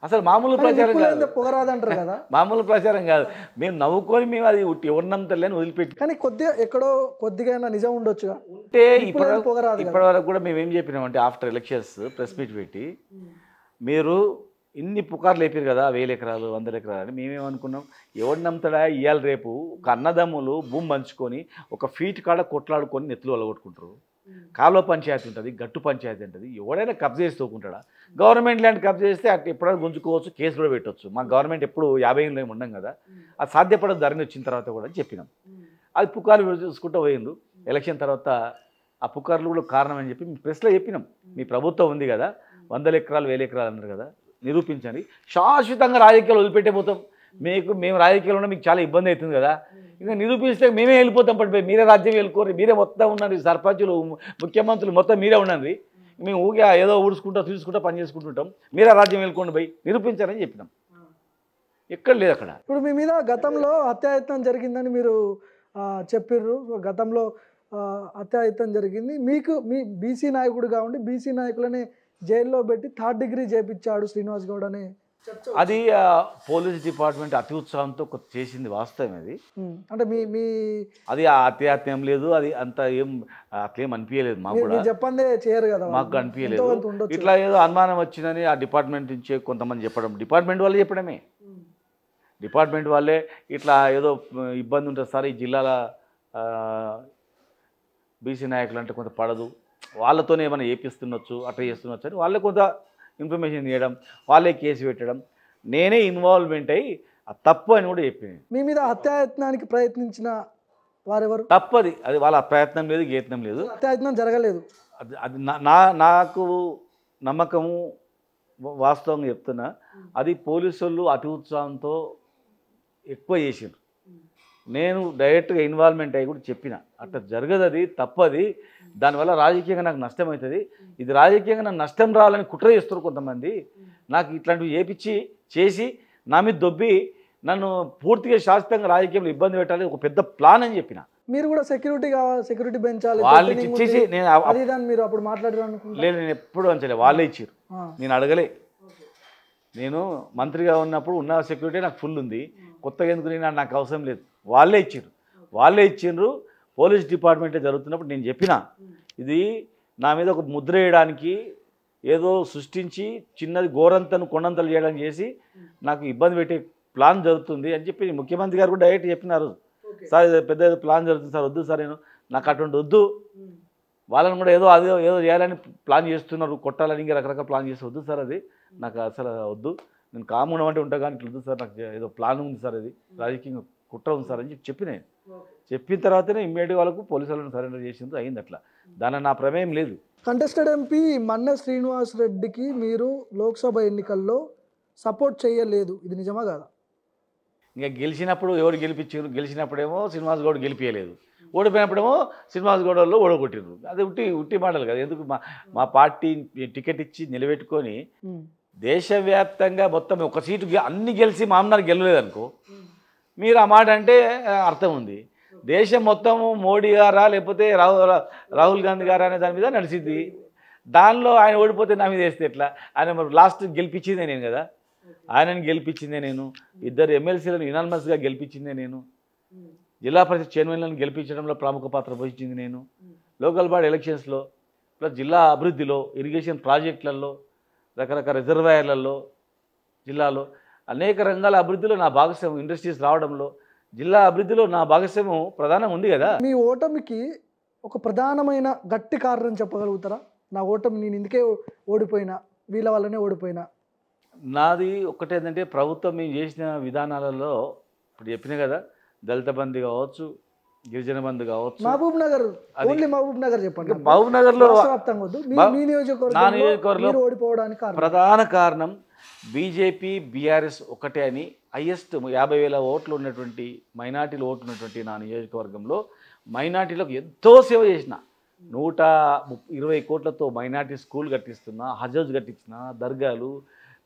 అసలు మామూలు ప్రచారం కాదు,
పొగరాదంటారు కదా,
మామూలు ప్రచారం కాదు. మేము నవ్వుకొని మేము అది ఎవరు నమ్ముతలేని వదిలిపెట్టి,
కానీ కొద్దిగా ఎక్కడో కొద్దిగా నిజం ఉండొచ్చుగా.
ఉంటే ఇప్పటి వరకు కూడా మేము ఏం చెప్పినామంటే ఆఫ్టర్ ఎలక్షన్స్ ప్రెస్ మీట్ పెట్టి మీరు ఇన్ని పుకార్లు లేపారు కదా, 1000 ఎకరాలు 100 ఎకరాలు అని. మేమేమనుకున్నాం, ఎవరు నమ్ముతాడా, ఇవాళ రేపు ఒక అన్నదమ్ములు భూమి పంచుకొని ఒక ఫీట్ కాడ కొట్లాడుకొని నెత్తులు వలగొట్టుకుంటారు. కాలువ పంచాయతీ ఉంటుంది, గట్టు పంచాయతీ ఉంటుంది, ఎవడైనా కబ్జా చేసి తోకుంటాడా? గవర్నమెంట్ ల్యాండ్ కబ్జా చేస్తే అటు ఎప్పుడైనా గుంజుకోవచ్చు, కేసు కూడా పెట్టవచ్చు. మా గవర్నమెంట్ ఎప్పుడు 50 ఏళ్ళు ఏమి ఉండం కదా, అది సాధ్యపడదు. ధరని వచ్చిన తర్వాత కూడా చెప్పినాం. అది పుకార్లు చూసుకుంటూ పోయిండు. ఎలక్షన్ తర్వాత ఆ పుకార్లు కూడా కారణం అని చెప్పి ప్రెస్లో చెప్పినాం. మీ ప్రభుత్వం ఉంది కదా, 100 ఎకరాలు 1000 ఎకరాలు అన్నారు కదా, నిరూపించండి. శాశ్వతంగా రాజకీయాలు వదిలిపెట్టే పోతాం. మేము రాజకీయాల్లో మీకు చాలా ఇబ్బంది అవుతుంది కదా, ఇంకా నిరూపిస్తే మేమే వెళ్ళిపోతాం. పడిపోయి మీరే రాజ్యం వెళ్ళుకోరు, మీరే మొత్తం ఉన్నది, సర్పంచులు ముఖ్యమంత్రులు మొత్తం మీరే ఉన్నది, మేము ఊగా ఏదో ఊడ్చుకుంటా తీసుకుంటా పని చేసుకుంటుంటాం, మీరే రాజ్యం వెళ్ళుకోండి పోయి నిరూపించారని చెప్పినాం. ఎక్కడ లేదు అక్కడ.
ఇప్పుడు మీ మీద గతంలో హత్యాయత్నం జరిగిందని మీరు చెప్పిర్రు. గతంలో హత్యాయత్నం జరిగింది, మీకు మీ బీసీ నాయకుడిగా ఉండి బీసీ నాయకులని జైల్లో పెట్టి 3rd డిగ్రీ చేపించాడు శ్రీనివాస్ గౌడ్ అని.
అది పోలీస్ డిపార్ట్మెంట్ అతి ఉత్సాహంతో చేసింది వాస్తవం. అది
అంటే మీ
అది అత్యాత్యం లేదు, అది అంత అట్లేం అనిపించలేదు మాకు కూడా.
చెప్పండి చేయరు కదా,
మాకు అనిపించలేదు. ఇట్లా ఏదో అనుమానం వచ్చిందని ఆ డిపార్ట్మెంట్ నుంచే కొంతమంది చెప్పడం, డిపార్ట్మెంట్ వాళ్ళే చెప్పడమే. డిపార్ట్మెంట్ వాళ్ళే ఇట్లా ఏదో ఇబ్బంది ఉంటుంది సార్ ఈ జిల్లాల బీసీ నాయకులు అంటే కొంత పడదు, వాళ్ళతోనే ఏమైనా ఏపిస్తుండొచ్చు, అట్లా చేస్తుండొచ్చు అని వాళ్ళే కొంత ఇన్ఫర్మేషన్ ఇవ్వడం, వాళ్ళే కేసు పెట్టడం, నేనే ఇన్వాల్వ్మెంట్ అయ్యి తప్పు అని కూడా చెప్పింది.
మీ మీద హత్యాయత్నానికి ప్రయత్నించిన వారెవరు?
తప్పది, అది వాళ్ళ ప్రయత్నం లేదు, గేత్నం లేదు,
హత్యాయత్నం జరగలేదు.
అది నాకు నమ్మకము, వాస్తవంగా చెప్తున్నా. అది పోలీసు వాళ్ళు అతి ఉత్సాహంతో ఎక్కువ చేసారు. నేను డైరెక్ట్గా ఇన్వాల్వ్మెంట్ అయ్యి కూడా చెప్పిన, అట్లా జరగదు, అది తప్పది, దానివల్ల రాజకీయంగా నాకు నష్టం అవుతుంది, ఇది రాజకీయంగా నాకు నష్టం రావాలని కుట్ర చేస్తారు కొంతమంది. నాకు ఇట్లాంటివి చేసి నా మీద దొబ్బి నన్ను పూర్తిగా శాశ్వతంగా రాజకీయంలో ఇబ్బంది పెట్టాలి, ఒక పెద్ద ప్లాన్ అని చెప్పిన.
మీరు కూడా సెక్యూరిటీ పెంచాలి
వాళ్ళు ఇచ్చేసి
మీరు అప్పుడు మాట్లాడారు?
లేదు, నేను ఎప్పుడు అంచలే, వాళ్ళే ఇచ్చారు, నేను అడగలే. నేను మంత్రిగా ఉన్నప్పుడు ఉన్న సెక్యూరిటీ నాకు ఫుల్ ఉంది, కొత్తగా ఎందుకు నాకు అవసరం లేదు, వాళ్ళే ఇచ్చిండ్రు. పోలీస్ డిపార్ట్మెంటే జరుగుతున్నప్పుడు నేను చెప్పిన, ఇది నా మీద ఒక ముద్ర వేయడానికి ఏదో సృష్టించి చిన్నది గోరంతను కొండంతలు చేయడానికి చేసి నాకు ఇబ్బంది పెట్టే ప్లాన్ జరుగుతుంది అని చెప్పి ముఖ్యమంత్రి గారు కూడా డైరెక్ట్ చెప్పినారు. సార్ ఇది పెద్ద ప్లాన్ జరుగుతుంది సార్, వద్దు సార్, నాకు అటువంటి వద్దు. వాళ్ళని కూడా ఏదో ఏదో చేయాలని ప్లాన్ చేస్తున్నారు, కొట్టాలని ఇంకా రకరకాల ప్లాన్ చేస్తే వద్దు సార్, అది నాకు అసలు వద్దు. నేను కామన్ అంటే ఉంటా కానీ ఇట్లా వద్దు సార్, నాకు ఏదో ప్లాన్ ఉంది సార్, అది రాజకీయంగా కుట్ర ఉంది సార్ అని చెప్పిన. చెప్పిన తర్వాతనే ఇమ్మీడియట్గా వాళ్ళకు పోలీసు వాళ్ళని సరెండర్ చేసింది, అయింది అట్లా. దాని నా ప్రమేయం లేదు.
కంటెస్టెడ్ ఎంపీ మన్నె శ్రీనివాస్ రెడ్డికి మీరు లోక్సభ ఎన్నికల్లో సపోర్ట్ చేయలేదు, ఇది నిజమా కాదా?
ఇంకా గెలిచినప్పుడు ఎవరు గెలిపించారు? గెలిచినప్పుడేమో శ్రీనివాస్ గౌడ్ గెలిపించలేదు, ఓడిపోయినప్పుడేమో శ్రీనివాస్ గౌడ్ వాళ్ళు ఓడగొట్టిరు. అది ఉట్టి మాటలు కదా. ఎందుకు మా పార్టీ టికెట్ ఇచ్చి నిలబెట్టుకొని దేశవ్యాప్తంగా మొత్తం ఒక సీటు అన్ని గెలిచి మామూలు గెలలేదనుకో, మీరు ఆ మాట అంటే అర్థం ఉంది. దేశం మొత్తము మోడీ గారా లేకపోతే రాహుల్ గాంధీ గారా అనే దాని మీద నడిచింది. దానిలో ఆయన ఓడిపోతే నా మీద వేస్తే ఎట్లా? ఆయన మరి లాస్ట్ గెలిపించిందే నేను కదా, ఆయనని గెలిపించిందే నేను, ఇద్దరు ఎమ్మెల్సీలను యునానిమస్గా గెలిపించిందే నేను, జిల్లా పరిషత్ చైర్మన్లను గెలిపించడంలో ప్రముఖ పాత్ర పోషించింది నేను, లోకల్ బాడీ ఎలక్షన్స్లో, ప్లస్ జిల్లా అభివృద్ధిలో, ఇరిగేషన్ ప్రాజెక్టులలో, రకరకాల రిజర్వాయర్లలో, జిల్లాలో అనేక రంగాల అభివృద్ధిలో నా భాగస్వామ్యం, ఇండస్ట్రీస్ రావడంలో, జిల్లా అభివృద్ధిలో నా భాగస్వామ్యం ప్రధానంగా ఉంది కదా. మీ
ఓటమికి ఒక ప్రధానమైన గట్టి కారణం చెప్పగలుగుతారా? నా ఓటమి నేను ఇందుకే ఓడిపోయినా, వీళ్ళ వల్లనే ఓడిపోయినా.
నాది ఒక్కటేంటంటే ప్రభుత్వం మేము చేసిన విధానాలలో ఇప్పుడు చెప్పిన కదా, దళిత బంధు కావచ్చు, గిరిజన బంధు కావచ్చు.
మహబూబ్ నగర్, ఓన్లీ మహబూబ్ నగర్ చెప్పండి.
మహబూబ్ నగర్లో
నా నియోజకవర్గంలో ఓడిపోవడానికి
ప్రధాన కారణం బీజేపీ బీఆర్ఎస్ ఒకటే అని హైయెస్ట్ 50,000 ఓట్లు ఉన్నటువంటి మైనార్టీలు ఓట్లు ఉన్నటువంటి నా నియోజకవర్గంలో మైనార్టీలకు ఎంతో సేవ చేసిన. 120 కోట్లతో మైనార్టీ స్కూల్ కట్టిస్తున్నా, హజ్ కట్టించిన, దర్గాలు,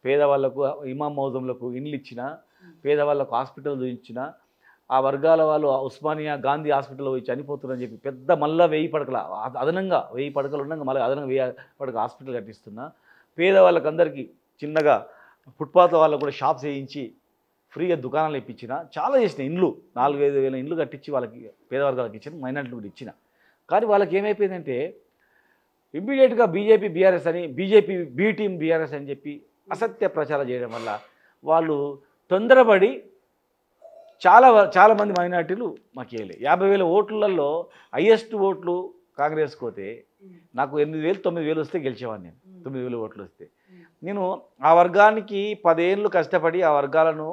పేదవాళ్లకు ఇమాం మౌజంలకు ఇండ్లు ఇచ్చిన, పేదవాళ్లకు హాస్పిటల్ చూపించిన, ఆ వర్గాల వాళ్ళు ఉస్మానియా గాంధీ హాస్పిటల్లో పోయి చనిపోతున్నారని చెప్పి పెద్ద మళ్ళీ 1000 పడకల అదనంగా 1000 పడకలు ఉండగా మళ్ళీ అదనంగా 1000 పడక హాస్పిటల్ కట్టిస్తున్నా. పేదవాళ్ళకి అందరికీ చిన్నగా ఫుట్పాత్ వాళ్ళకు కూడా షాప్స్ వేయించి ఫ్రీగా దుకాణాలు ఇప్పించిన, చాలా చేసిన. ఇండ్లు 4-5 వేల ఇండ్లు కట్టించి వాళ్ళకి పేదవర్గాలకు ఇచ్చిన, మైనార్టీలు కూడా ఇచ్చిన. కానీ వాళ్ళకి ఏమైపోయిందంటే ఇమ్మీడియట్గా బీజేపీ బీఆర్ఎస్ అని, బీజేపీ బీ టీమ్ బీఆర్ఎస్ అని చెప్పి అసత్య ప్రచారం చేయడం వల్ల వాళ్ళు తొందరపడి చాలామంది మైనార్టీలు మాకు వేయలే. 50,000 ఓట్లలో హైయెస్ట్ ఓట్లు కాంగ్రెస్కి పోతే నాకు 8,000-9,000 వస్తే గెలిచేవాడిని నేను. 9,000 ఓట్లు వస్తే నేను ఆ వర్గానికి 10 ఏళ్ళు కష్టపడి ఆ వర్గాలను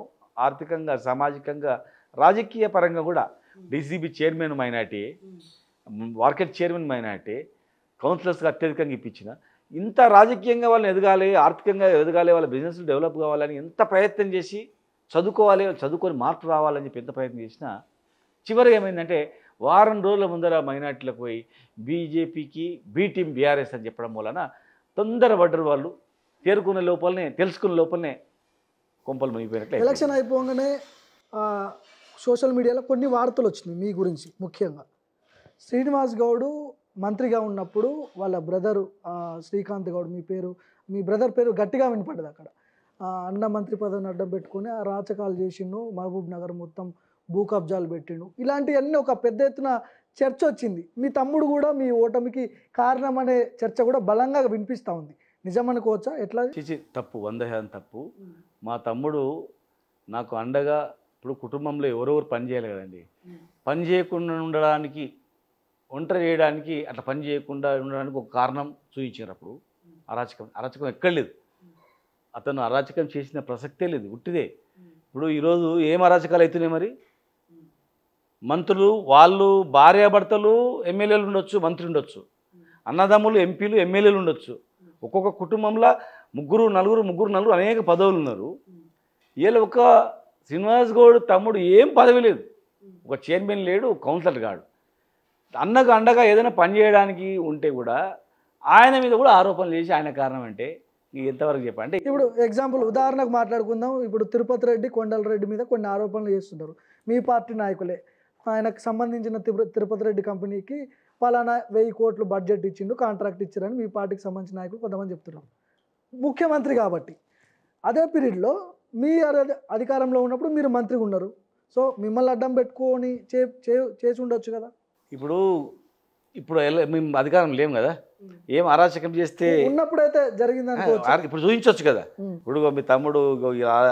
ఆర్థికంగా, సామాజికంగా, రాజకీయ పరంగా కూడా DCB chairman minority, market chairman minority, కౌన్సిలర్స్కి అత్యధికంగా ఇప్పించిన. ఇంత రాజకీయంగా వాళ్ళని ఎదగాలి, ఆర్థికంగా ఎదగాలి, వాళ్ళ బిజినెస్లు డెవలప్ కావాలని ఎంత ప్రయత్నం చేసి చదువుకొని మార్పు రావాలని చెప్పి ఎంత ప్రయత్నం చేసినా చివరికి ఏమైందంటే వారం రోజుల ముందర మైనార్టీలకు పోయి బీజేపీకి బీ టీమ్ బీఆర్ఎస్ అని చెప్పడం వలన తొందరపడ్డరు. వాళ్ళు తెలుసుకునే లోపలనే కొంపలు మునిగిపోయినట్లే.
ఎలక్షన్ అయిపోగానే సోషల్ మీడియాలో కొన్ని వార్తలు వచ్చినాయి మీ గురించి. ముఖ్యంగా శ్రీనివాస్ గౌడ్ మంత్రిగా ఉన్నప్పుడు వాళ్ళ బ్రదరు శ్రీకాంత్ గౌడ్, మీ బ్రదర్ పేరు గట్టిగా వినపడ్డది అక్కడ. అన్న మంత్రి పదవిని అడ్డం పెట్టుకుని ఆ రాచకాలు చేసిండు, మహబూబ్ నగర్ మొత్తం భూ కబ్జాలు పెట్టిండు, ఇలాంటివన్నీ ఒక పెద్ద ఎత్తున చర్చ వచ్చింది. మీ తమ్ముడు కూడా మీ ఓటమికి కారణం అనే చర్చ కూడా బలంగా వినిపిస్తూ ఉంది. నిజం అనుకోవచ్చా? ఎట్లా?
తప్పు, 100% తప్పు. మా తమ్ముడు నాకు అండగా, ఇప్పుడు కుటుంబంలో ఎవరెవరు పని చేయాలి కదండి, పని చేయకుండా ఉండడానికి, ఒంటరి చేయడానికి, అట్లా పని చేయకుండా ఉండడానికి ఒక కారణం చూపించారు. అప్పుడు అరాచకం ఎక్కడ లేదు, అతను అరాచకం చేసిన ప్రసక్తే లేదు, ఉట్టిదే. ఇప్పుడు ఈరోజు ఏం అరాచకాలు అవుతున్నాయి మరి? మంత్రులు వాళ్ళు భార్యాభర్తలు ఎమ్మెల్యేలు ఉండొచ్చు, మంత్రి ఉండొచ్చు, అన్నదమ్ములు ఎంపీలు ఎమ్మెల్యేలు ఉండొచ్చు. ఒక్కొక్క కుటుంబంలో ముగ్గురు నలుగురు అనేక పదవులు ఉన్నారు. వీళ్ళు ఒక శ్రీనివాస్ గౌడ్ తమ్ముడు ఏం పదవి లేదు, ఒక చైర్మన్ లేడు, కౌన్సిలర్ కాడు. అన్నకు అండగా ఏదైనా పని చేయడానికి ఉంటే కూడా ఆయన మీద కూడా ఆరోపణలు చేసి ఆయన కారణం అంటే ఎంతవరకు చెప్పండి?
ఇప్పుడు ఎగ్జాంపుల్ ఉదాహరణకు మాట్లాడుకుందాం. ఇప్పుడు తిరుపతి రెడ్డి, కొండల రెడ్డి మీద కొన్ని ఆరోపణలు చేస్తున్నారు మీ పార్టీ నాయకులే. ఆయనకు సంబంధించిన తిరుపతి రెడ్డి కంపెనీకి పలానా 1000 కోట్లు బడ్జెట్ ఇచ్చిండు, కాంట్రాక్ట్ ఇచ్చారని మీ పార్టీకి సంబంధించిన నాయకులు కొంతమంది చెప్తున్నారు, ముఖ్యమంత్రి కాబట్టి. అదే పీరియడ్లో మీ అధికారంలో ఉన్నప్పుడు మీరు మంత్రిగా ఉన్నారు. సో మిమ్మల్ని అడ్డం పెట్టుకొని చేసి ఉండొచ్చు కదా.
ఇప్పుడు మేము అధికారం లేము కదా, ఏం అరాచకం చేస్తే
ఉన్నప్పుడైతే జరిగిందని
ఇప్పుడు చూపించవచ్చు కదా. ఇప్పుడు మీ తమ్ముడు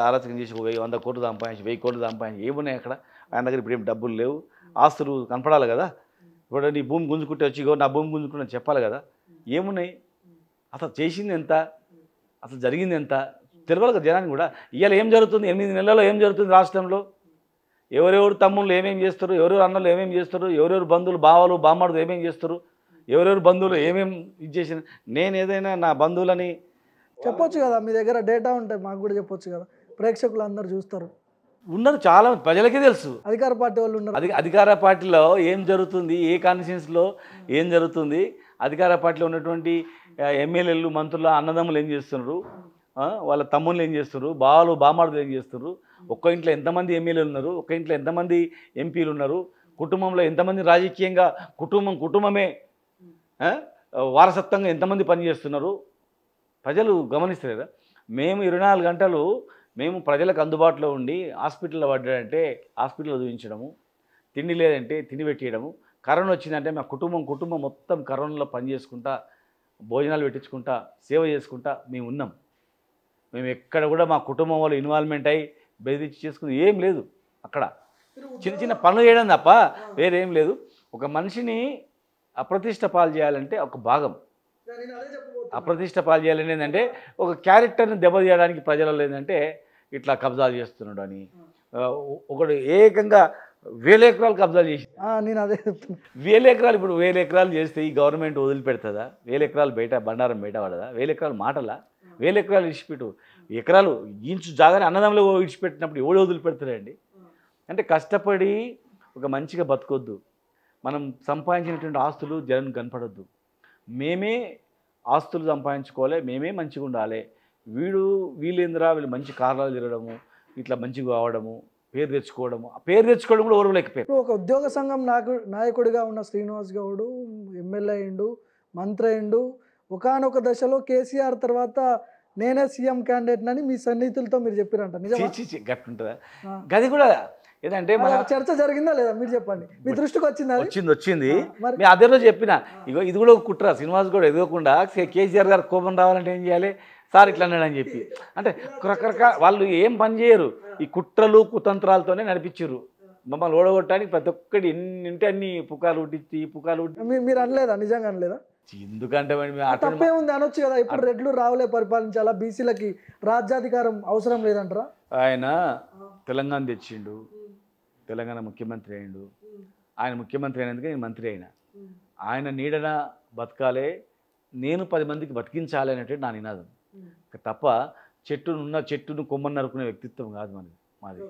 అరాచకం చేసి 100 కోట్లు సంపాదించి 1000 కోట్లు సంపాదించి ఏమున్నాయి అక్కడ? ఆయన దగ్గర ఇప్పుడు ఏం డబ్బులు లేవు, ఆస్తులు కనపడాలి కదా. ఇప్పుడు నీ భూమి గుంజుకుంటే వచ్చి ఇగో నా భూమి గుంజుకుంటే చెప్పాలి కదా. ఏమున్నాయి అసలు చేసింది ఎంత, అసలు జరిగింది ఎంత తెలియాలి కదా జనానికి కూడా. ఇవాళ ఏం జరుగుతుంది, 8 నెలల్లో ఏం జరుగుతుంది రాష్ట్రంలో, ఎవరెవరు తమ్ముళ్ళు ఏమేమి చేస్తారు, ఎవరెవరు అన్నలు ఏమేమి చేస్తారు, ఎవరెవరు బంధువులు బావలు బామ్మడులు ఏమేమి చేస్తారు, ఎవరెవరు బంధువులు ఏమేమి ఇది చేసిన. నేను ఏదైనా నా బంధువులని
చెప్పొచ్చు కదా, మీ దగ్గర డేటా ఉంటాయి, మాకు కూడా చెప్పొచ్చు కదా, ప్రేక్షకులు అందరు చూస్తారు.
ఉన్నారు చాలా ప్రజలకే తెలుసు.
అధికార పార్టీ వాళ్ళు ఉన్నారు.
అధికార పార్టీలో ఏం జరుగుతుంది, ఏ కాన్స్టిట్యూన్సీలో ఏం జరుగుతుంది, అధికార పార్టీలో ఉన్నటువంటి ఎమ్మెల్యేలు మంత్రులు అన్నదమ్ములు ఏం చేస్తున్నారు, వాళ్ళ తమ్ముళ్ళు ఏం చేస్తున్నారు, బావలు బామాడులు ఏం చేస్తున్నారు, ఒక్క ఇంట్లో ఎంతమంది ఎమ్మెల్యేలు ఉన్నారు, ఒక్క ఇంట్లో ఎంతమంది ఎంపీలు ఉన్నారు, కుటుంబంలో ఎంతమంది రాజకీయంగా కుటుంబమే వారసత్వంగా ఎంతమంది పనిచేస్తున్నారు ప్రజలు గమనిస్తలేదా. మేము 24 గంటలు మేము ప్రజలకు అందుబాటులో ఉండి హాస్పిటల్లో పడ్డాడంటే హాస్పిటల్లో చూపించడము, తిండి లేదంటే తిండి పెట్టేయడము, కరోనా వచ్చిందంటే మా కుటుంబం మొత్తం కరోనాలో పనిచేసుకుంటా భోజనాలు పెట్టించుకుంటా సేవ చేసుకుంటా మేము ఉన్నాం. మేము ఎక్కడ కూడా మా కుటుంబం వాళ్ళు ఇన్వాల్వ్మెంట్ అయ్యి బెదిరించి చేసుకుని ఏం లేదు. అక్కడ చిన్న చిన్న పనులు చేయడం తప్ప వేరేం లేదు. ఒక మనిషిని అప్రతిష్ట పాలు చేయాలంటే ఒక భాగం, అప్రతిష్ట పాలు చేయాలని ఏంటంటే ఒక క్యారెక్టర్ని దెబ్బతీయడానికి ప్రజలలో ఏంటంటే ఇట్లా కబ్జాలు చేస్తున్నాడు అని ఒకడు ఏకంగా 1000 ఎకరాలు కబ్జాలు చేసి
నేను అదే చెప్తున్నా.
1000 ఎకరాలు ఇప్పుడు 1000 ఎకరాలు చేస్తే ఈ గవర్నమెంట్ వదిలిపెడుతుందా? 1000 ఎకరాలు బయట బండారం బయట పడదా? 1000 ఎకరాలు మాటలా? 1000 ఎకరాలు ఇడిచిపెట్టు, ఎకరాలు ఇంచు జాగానే అన్నదమ్ములు ఇడిచిపెట్టినప్పుడు ఎవడు వదిలిపెడతాడండి? అంటే కష్టపడి ఒక మంచిగా బతకొద్దు, మనం సంపాదించినటువంటి ఆస్తులు జనం కనపడొద్దు, మేమే ఆస్తులు సంపాదించుకోవాలి, మేమే మంచిగా ఉండాలి. వీళ్ళేంద్రా వీళ్ళు మంచి కార్యాలు తిరగడము, ఇట్లా మంచిగా కావడము, పేరు తెచ్చుకోవడము, ఆ పేరు తెచ్చుకోవడం కూడా ఎవరు లేకపోయారు.
ఒక ఉద్యోగ సంఘం నాయకుడిగా ఉన్న శ్రీనివాస్ గౌడ్ ఎమ్మెల్యే అయిండు, మంత్రి అయిండు. ఒకానొక దశలో కేసీఆర్ తర్వాత నేనే సీఎం క్యాండిడేట్ అని మీ సన్నిహితులతో మీరు చెప్పారంట, నిజమా?
గట్టుంటుందా? గది కూడా ఏదంటే మన
చర్చ జరిగిందా లేదా మీరు చెప్పండి, మీ దృష్టికి వచ్చిందా?
వచ్చింది. మీ అదే రోజు చెప్పిన, ఇగో ఇది కూడా ఒక కుట్ర, శ్రీనివాస్ కూడా ఎదగకుండా కేసీఆర్ గారు కోపం రావాలంటే ఏం చేయాలి, సార్ ఇట్లా అన్నాడని చెప్పి. అంటే రకరకాల వాళ్ళు ఏం పని చేయరు, ఈ కుట్రలు కుతంత్రాలతోనే నడిపించారు మమ్మల్ని ఓడగొట్టడానికి. ప్రతి ఒక్కటి ఎన్ని ఉంటే అన్ని పుకాలు ఉట్టి
మీరు అనలేదా? నిజంగా అనలేదా?
ఎందుకంటే
తప్పే ఉంది అనొచ్చు కదా. ఇప్పుడు రెడ్లు రావులే పరిపాలించాలా, బీసీలకి రాజ్యాధికారం అవసరం లేదంటారా?
ఆయన తెలంగాణ తెచ్చిండు, తెలంగాణ ముఖ్యమంత్రి అయిండు. ఆయన ముఖ్యమంత్రి అయినందుకే నేను మంత్రి అయినా. ఆయన నీడన బతకాలే, నేను 10 మందికి బతికించాలి అనేటువంటి నా నినాదం తప్ప చెట్టును కొమ్మని నరుకునే వ్యక్తిత్వం కాదు మాది.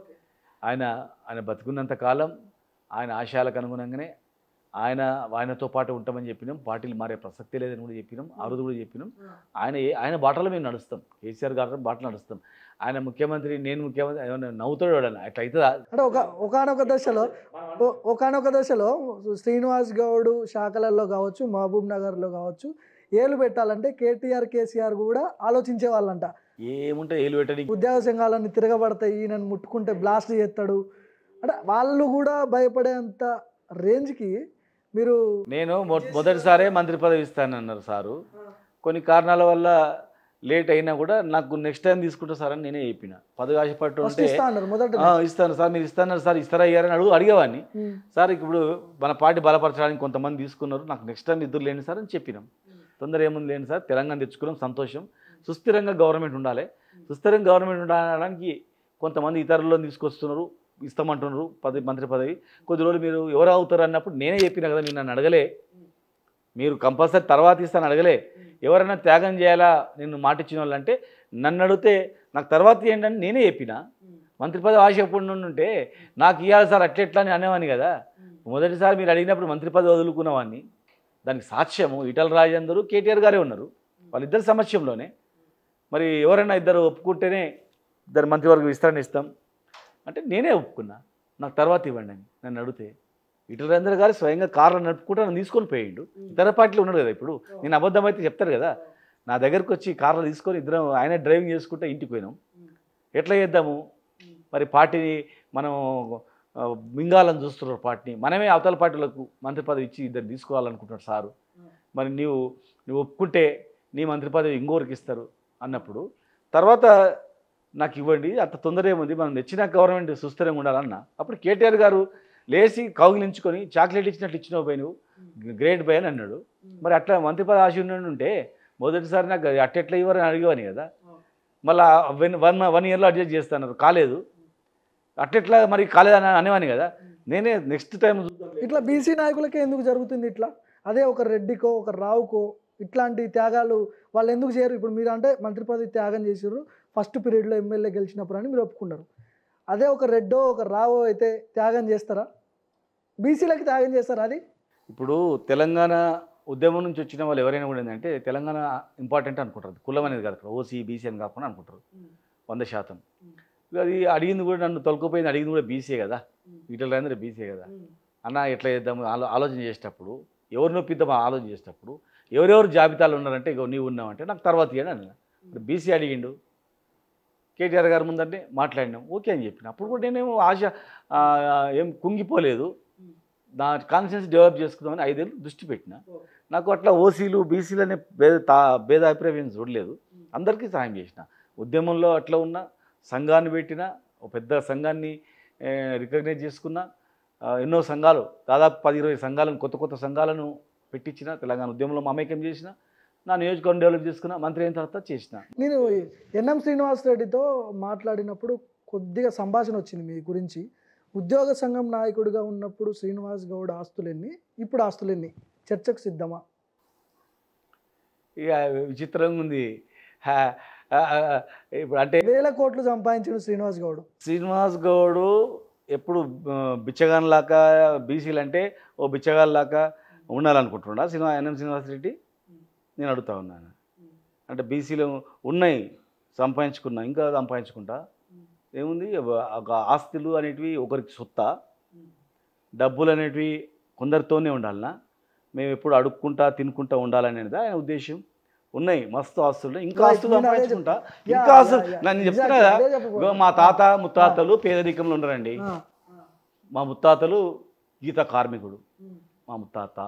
ఆయన బతుకున్నంత కాలం ఆయన ఆశయాలకు అనుగుణంగానే ఆయనతో పాటు ఉంటామని చెప్పినాం. పార్టీలు మారే ప్రసక్తే లేదని కూడా చెప్పినాం, ఆ రోజు కూడా చెప్పినాం. ఆయన బాటలో మేము నడుస్తాం, కేసీఆర్ గారు బాటలో నడుస్తాం. ఆయన ముఖ్యమంత్రి, నేను ముఖ్యమంత్రి, ఏమన్నా నవ్వుతాడు అట్లా అవుతుందా?
అంటే ఒకనొక దశలో శ్రీనివాస్ గౌడ్ శాఖలలో కావచ్చు, మహబూబ్ నగర్లో కావచ్చు, ఏలు పెట్టాలంటే కేసీఆర్ కూడా ఆలోచించే వాళ్ళంట.
ఏముంటే ఏలు పెట్టడానికి
ఉద్యోగ సంఘాలన్నీ తిరగబడతాయి, ఈయనను ముట్టుకుంటే బ్లాస్ట్ చేస్తాడు అంటే వాళ్ళు కూడా భయపడేంత రేంజ్కి మీరు.
నేను మొదటిసారే మంత్రి పదవి ఇస్తానన్నారు సారు, కొన్ని కారణాల వల్ల లేట్ అయినా కూడా నాకు నెక్స్ట్ టైం తీసుకుంటా సార్ అని నేనే చెప్పిన. పదవి ఆశపట్టు ఉంటే ఇస్తాను సార్, మీరు ఇస్తున్నారు సార్, ఇస్తారా అయ్యారని అడిగేవాడిని. సార్ ఇప్పుడు మన పార్టీ బలపరచడానికి కొంతమంది తీసుకున్నారు, నాకు నెక్స్ట్ టైం ఇద్దరు లేని సార్ అని చెప్పినాం. తొందర ఏముంది లేని సార్, తెలంగాణ తెచ్చుకున్నాం, సంతోషం. సుస్థిరంగా గవర్నమెంట్ ఉండాలి, సుస్థిరంగా గవర్నమెంట్ ఉండడానికి కొంతమంది ఇతరులను తీసుకొస్తున్నారు, ఇస్తామంటున్నారు మంత్రి పదవి. కొద్ది రోజులు మీరు ఎవరు అవుతారు అన్నప్పుడు నేనే చెప్పిన కదా, మీరు నన్ను అడగలే, మీరు కంపల్సరీ తర్వాత ఇస్తాను అడగలే. ఎవరైనా త్యాగం చేయాలా నేను మాట ఇచ్చిన వాళ్ళు అంటే నన్ను అడిగితే నాకు తర్వాత ఏంటని నేనే చెప్పిన. మంత్రి పదవి ఆశ ఎప్పుడు ఉంటే నాకు ఇవ్వాలి సార్ అట్లెట్లా అని అనేవాడిని కదా. మొదటిసారి మీరు అడిగినప్పుడు మంత్రి పదవి వదులుకున్నవాడిని. దానికి సాక్ష్యము ఈటల రాజేందర్, కేటీఆర్ గారే ఉన్నారు, వాళ్ళిద్దరు సమస్యంలోనే. మరి ఎవరైనా ఇద్దరు ఒప్పుకుంటేనే ఇద్దరు మంత్రివర్గ విస్తరణ ఇస్తాం అంటే నేనే ఒప్పుకున్నా, నాకు తర్వాత ఇవ్వండి అని నన్ను అడిగితే. ఈటల రాజేందర్ గారు స్వయంగా కార్లు నడుపుకుంటూ నన్ను తీసుకొని పోయిండు. ఇతర పార్టీలో ఉన్నాడు కదా, ఇప్పుడు నేను అబద్ధం అయితే చెప్తారు కదా. నా దగ్గరకు వచ్చి కార్లు తీసుకొని ఇద్దరం ఆయన డ్రైవింగ్ చేసుకుంటే ఇంటికి పోయినాం. ఎట్లా చేద్దాము మరి, పార్టీని మనం మింగాలని చూస్తున్నారు పార్టీని, మనమే అవతల పార్టీలకు మంత్రి పదవి ఇచ్చి ఇద్దరు తీసుకోవాలనుకుంటున్నాడు సారు. మరి నువ్వు ఒప్పుకుంటే నీ మంత్రి పదవి ఇంకోరికి ఇస్తారు అన్నప్పుడు తర్వాత నాకు ఇవ్వండి, అంత తొందర ఏముంది, మనం తెచ్చిన గవర్నమెంట్ సుస్థిరంగా ఉండాలన్న. అప్పుడు కేటీఆర్ గారు లేచి కౌగిలించుకొని చాక్లెట్ ఇచ్చినట్లు ఇచ్చినావు పోయి నువ్వు, గ్రేట్ బై అని అన్నాడు. మరి అట్లా మంత్రి పదవి ఆశ ఉంటే మొదటిసారి నాకు అట్టెట్లా ఇవ్వరని అడిగేవాని కదా. మళ్ళీ 1 ఇయర్లో అడ్జస్ట్ చేస్తున్నారు, కాలేదు. అట్టెట్లా మరి కాలేదని అనేవాని కదా. నేనే నెక్స్ట్ టైం
ఇట్లా బీసీ నాయకులకే ఎందుకు జరుగుతుంది ఇట్లా? అదే ఒక రెడ్డికో ఒక రావుకో ఇట్లాంటి త్యాగాలు వాళ్ళు ఎందుకు చేయరు? ఇప్పుడు మీరు అంటే మంత్రి పదవి త్యాగం చేసారు ఫస్ట్ పీరియడ్లో ఎమ్మెల్యే గెలిచినప్పుడు అని మీరు ఒప్పుకున్నారు. అదే ఒక రెడ్డో ఒక రావో అయితే త్యాగం చేస్తారా? బీసీలకి త్యాగం చేస్తారా? అది
ఇప్పుడు తెలంగాణ ఉద్యమం నుంచి వచ్చిన వాళ్ళు ఎవరైనా కూడా ఏంటంటే తెలంగాణ ఇంపార్టెంట్ అనుకుంటారు. కులం అనేది కాదు, అక్కడ ఓసీ బీసీ అని కాకుండా అనుకుంటారు 100%. అది అడిగింది కూడా, నన్ను తొలకపోయింది అడిగింది కూడా బీసీ కదా, ఈటల రాజేందర్ బీసీ కదా అన్న. ఎట్లా చేద్దాము ఆలోచన చేసేటప్పుడు, ఎవరు నొప్పిద్దాం ఆలోచన చేసేటప్పుడు ఎవరెవరు జాబితాలు ఉన్నారంటే ఇక నీవు ఉన్నావంటే నాకు తర్వాత ఇవ్వండి అన్న. ఇప్పుడు బీసీ అడిగిండు, కేటీఆర్ గారి ముందంటే మాట్లాడినాం, ఓకే అని చెప్పిన. అప్పుడు కూడా నేనేమో ఆశ ఏం కుంగిపోలేదు. నా కాన్ఫిడెన్స్ డెవలప్ చేసుకుందామని 5 ఏళ్ళు దృష్టి పెట్టిన. నాకు అట్లా ఓసీలు బీసీలు అనే భేదాభిప్రాయం ఏం చూడలేదు, అందరికీ సహాయం చేసిన. ఉద్యమంలో అట్లా ఉన్న సంఘాన్ని పెట్టిన, ఒక పెద్ద సంఘాన్ని రికగ్నైజ్ చేసుకున్న, ఎన్నో సంఘాలు దాదాపు 10-20 సంఘాలను కొత్త సంఘాలను పెట్టించిన, తెలంగాణ ఉద్యమంలో మమేకం చేసిన, నా నియోజకవర్గం డెవలప్ చేసుకున్న, మంత్రి అయిన తర్వాత చేసిన.
నేను ఎన్ఎం శ్రీనివాస్ రెడ్డితో మాట్లాడినప్పుడు కొద్దిగా సంభాషణ వచ్చింది మీ గురించి. ఉద్యోగ సంఘం నాయకుడిగా ఉన్నప్పుడు శ్రీనివాస్ గౌడ్ ఆస్తులెన్ని, ఇప్పుడు ఆస్తులెన్ని, చర్చకు సిద్ధమా?
ఇక విచిత్రంగా ఉంది. ఇప్పుడు అంటే
1000 కోట్లు సంపాదించిన
శ్రీనివాస్ గౌడ్ ఎప్పుడు బిచ్చగాన్లాగా బీసీలు అంటే ఓ బిచ్చగాన్లాగా ఉండాలనుకుంటున్నా ఎన్ఎం శ్రీనివాస్ రెడ్డి. నేను అడుగుతా ఉన్నాను, అంటే బీసీలు ఉన్నాయి, సంపాదించుకున్నా, ఇంకా సంపాదించుకుంటా ఏముంది. ఒక ఆస్తులు అనేటివి ఒకరికి సొత్తా, డబ్బులు అనేటివి కొందరితోనే ఉండాలన్నా, మేము ఎప్పుడు అడుక్కుంటా తినుకుంటా ఉండాలనేది ఆయన ఉద్దేశం. ఉన్నాయి మస్తు ఆస్తులు, ఇంకా ఆస్తులు సంపాదించుకుంటా, ఇంకా ఆస్తులు. నేను చెప్తున్నా కదా, మా తాత ముత్తాతలు పేదరికంలో ఉండరండి. మా ముత్తాతలు గీత కార్మికుడు,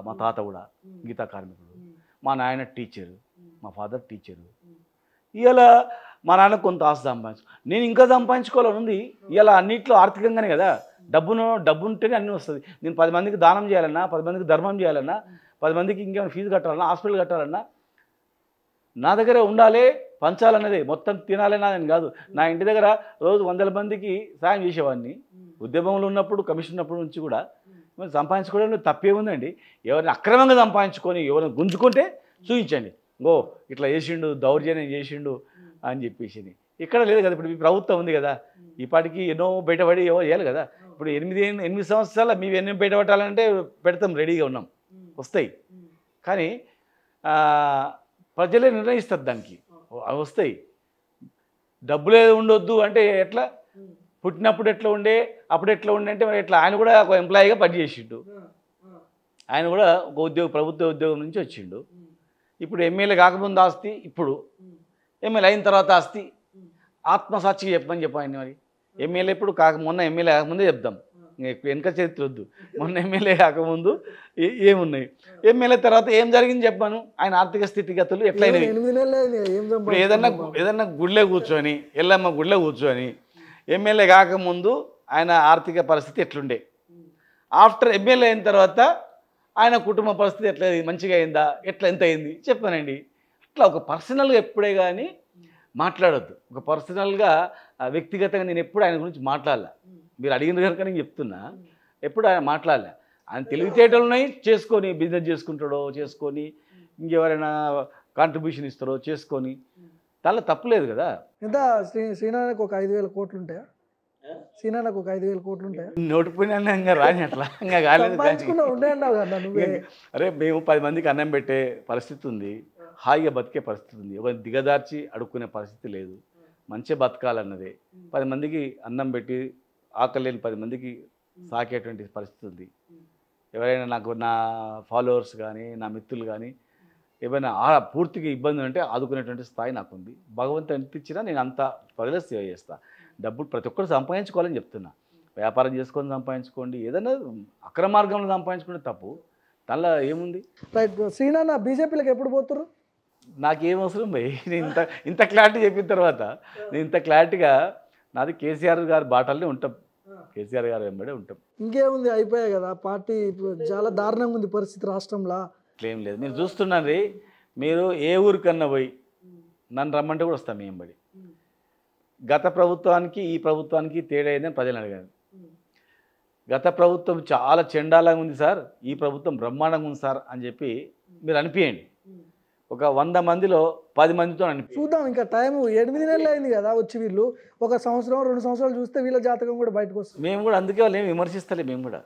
మా తాత కూడా గీత కార్మికుడు, మా నాయన టీచరు, మా ఫాదర్ టీచరు. ఇలా మా నాన్న కొంత ఆస్తి సంపాదించు, నేను ఇంకా సంపాదించుకోవాలని ఉంది. ఇలా అన్నింటిలో ఆర్థికంగానే కదా, డబ్బు ఉంటేనే అన్నీ వస్తుంది. నేను 10 మందికి దానం చేయాలన్నా, 10 మందికి ధర్మం చేయాలన్నా, 10 మందికి ఇంకేమైనా ఫీజు కట్టాలన్నా, హాస్పిటల్ కట్టాలన్నా నా దగ్గర ఉండాలి. పంచాలన్నదే, మొత్తం తినాలన్నదని కాదు. నా ఇంటి దగ్గర రోజు 100 మందికి సాయం చేసేవాడిని. ఉద్యమంలో ఉన్నప్పుడు, కమిషన్ ఉన్నప్పుడు నుంచి కూడా సంపాదించుకోవడంలో తప్పే ఉందండి. ఎవరిని అక్రమంగా సంపాదించుకొని ఎవరిని గుంజుకుంటే చూపించండి, గో ఇట్లా చేసిండు, దౌర్జన్యం చేసిండు అని చెప్పేసి. ఇక్కడ లేదు కదా, ఇప్పుడు మీ ప్రభుత్వం ఉంది కదా, ఈ పాటికి ఎన్నో బయటపడి ఏవో చేయాలి కదా. ఇప్పుడు 8 సంవత్సరాలు మేము ఎన్నో బయటపడాలంటే పెడతాం, రెడీగా ఉన్నాం, వస్తాయి. కానీ ప్రజలే నిర్ణయిస్తారు దానికి, అవి వస్తాయి. డబ్బులు ఏది ఉండొద్దు అంటే ఎట్లా, పుట్టినప్పుడు ఎట్లా ఉండే అప్పుడు ఎట్లా ఉండే అంటే మరి ఎట్లా. ఆయన కూడా ఒక ఎంప్లాయీగా పనిచేసిండు, ఆయన కూడా ఒక ప్రభుత్వ ఉద్యోగం నుంచి వచ్చిండు. ఇప్పుడు ఎమ్మెల్యే కాకముందు ఆస్తి, ఇప్పుడు ఎమ్మెల్యే అయిన తర్వాత ఆస్తి. ఆత్మసాక్షిగా చెప్పమని చెప్పాను. మరి ఎమ్మెల్యే ఇప్పుడు మొన్న ఎమ్మెల్యే కాకముందే చెప్దాం, వెనక చరిత్ర వద్దు. మొన్న ఎమ్మెల్యే కాకముందు ఏమున్నాయి, ఎమ్మెల్యే తర్వాత ఏం జరిగింది చెప్పాను. ఆయన ఆర్థిక స్థితిగతులు ఎట్లయినవి. ఇప్పుడు ఏదన్నా గుళ్ళే కూర్చొని, ఎల్లమ్మ గుళ్ళే కూర్చొని, ఎమ్మెల్యే కాకముందు ఆయన ఆర్థిక పరిస్థితి ఎట్లుండే, ఆఫ్టర్ ఎమ్మెల్యే అయిన తర్వాత ఆయన కుటుంబ పరిస్థితి ఎట్లా, మంచిగా అయిందా, ఎంత అయింది చెప్పానండి. అట్లా ఒక పర్సనల్గా ఎప్పుడే కానీ మాట్లాడొద్దు. ఒక పర్సనల్గా వ్యక్తిగతంగా నేను ఎప్పుడు ఆయన గురించి మాట్లాడలే. మీరు అడిగిన కనుక నేను చెప్తున్నా, ఎప్పుడు ఆయన మాట్లాడలే. ఆయన తెలివితేటలు ఉన్నాయి, చేసుకొని బిజినెస్ చేసుకొని ఇంకెవరైనా కాంట్రిబ్యూషన్ ఇస్తారో చేసుకొని, దానిలో తప్పులేదు కదా.
ఎంత శ్రీనారాయణకు ఒక 5,000 కోట్లు ఉంటాయా? శ్రీనారాయణకు ఒక 5,000 కోట్లు ఉంటాయా?
నోటిపోయినా ఇంకా రాని, అట్లా ఇంకా కాలేదు. అరే మేము 10 మందికి అన్నం పెట్టే పరిస్థితి ఉంది, హాయిగా బతికే పరిస్థితి ఉంది. ఒక దిగదార్చి అడుక్కునే పరిస్థితి లేదు. మంచిగా బతకాలన్నదే. 10 మందికి అన్నం పెట్టి ఆకలి లేని 10 మందికి సాకేటువంటి పరిస్థితి ఉంది. ఎవరైనా నా ఫాలోవర్స్ కానీ, నా మిత్రులు కానీ ఏమైనా పూర్తిగా ఇబ్బంది ఉంటే ఆదుకునేటువంటి స్థాయి నాకుంది. భగవంతుడు ఎంత ఇచ్చినా నేను అంత ప్రజలకు సేవ చేస్తా. డబ్బులు ప్రతి ఒక్కరు సంపాదించుకోవాలని చెప్తున్నా. వ్యాపారం చేసుకొని సంపాదించుకోండి, ఏదైనా అక్రమ మార్గంలో సంపాదించుకుంటే తప్పు, దానిలో ఏముంది.
రైట్. శ్రీనాన్న బీజేపీలకు ఎప్పుడు పోతున్నారు?
నాకేం అవసరం భయ్, నేను ఇంత క్లారిటీ చెప్పిన తర్వాత నేను ఇంత క్లారిటీగా నాది కేసీఆర్ గారి బాటల్ని ఉంటాం. కేసీఆర్ గారు వెంబడే ఉంటాం.
ఇంకేముంది, అయిపోయాయి కదా పార్టీ. ఇప్పుడు చాలా దారుణంగా ఉంది పరిస్థితి రాష్ట్రంలో.
అట్లేం లేదు, మీరు చూస్తున్నారీ, మీరు ఏ ఊరికన్నా పోయి నన్ను రమ్మంటే కూడా వస్తాం మీ వెంబడి. గత ప్రభుత్వానికి ఈ ప్రభుత్వానికి తేడా ఏందని ప్రజలు అడిగారు. గత ప్రభుత్వం చాలా చెండాలంగా ఉంది సార్, ఈ ప్రభుత్వం బ్రహ్మాండంగా ఉంది సార్ అని చెప్పి మీరు అనిపించండి. ఒక 100 మందిలో 10 మందితో అనిపి.
చూద్దాం, ఇంకా టైం 8 నెలలు అయింది కదా వచ్చి. వీళ్ళు 1 సంవత్సరం 2 సంవత్సరాలు చూస్తే వీళ్ళ జాతకం కూడా బయటకు వస్తుంది.
మేము కూడా అందుకే వాళ్ళు ఏమి విమర్శిస్తలే, మేము కూడా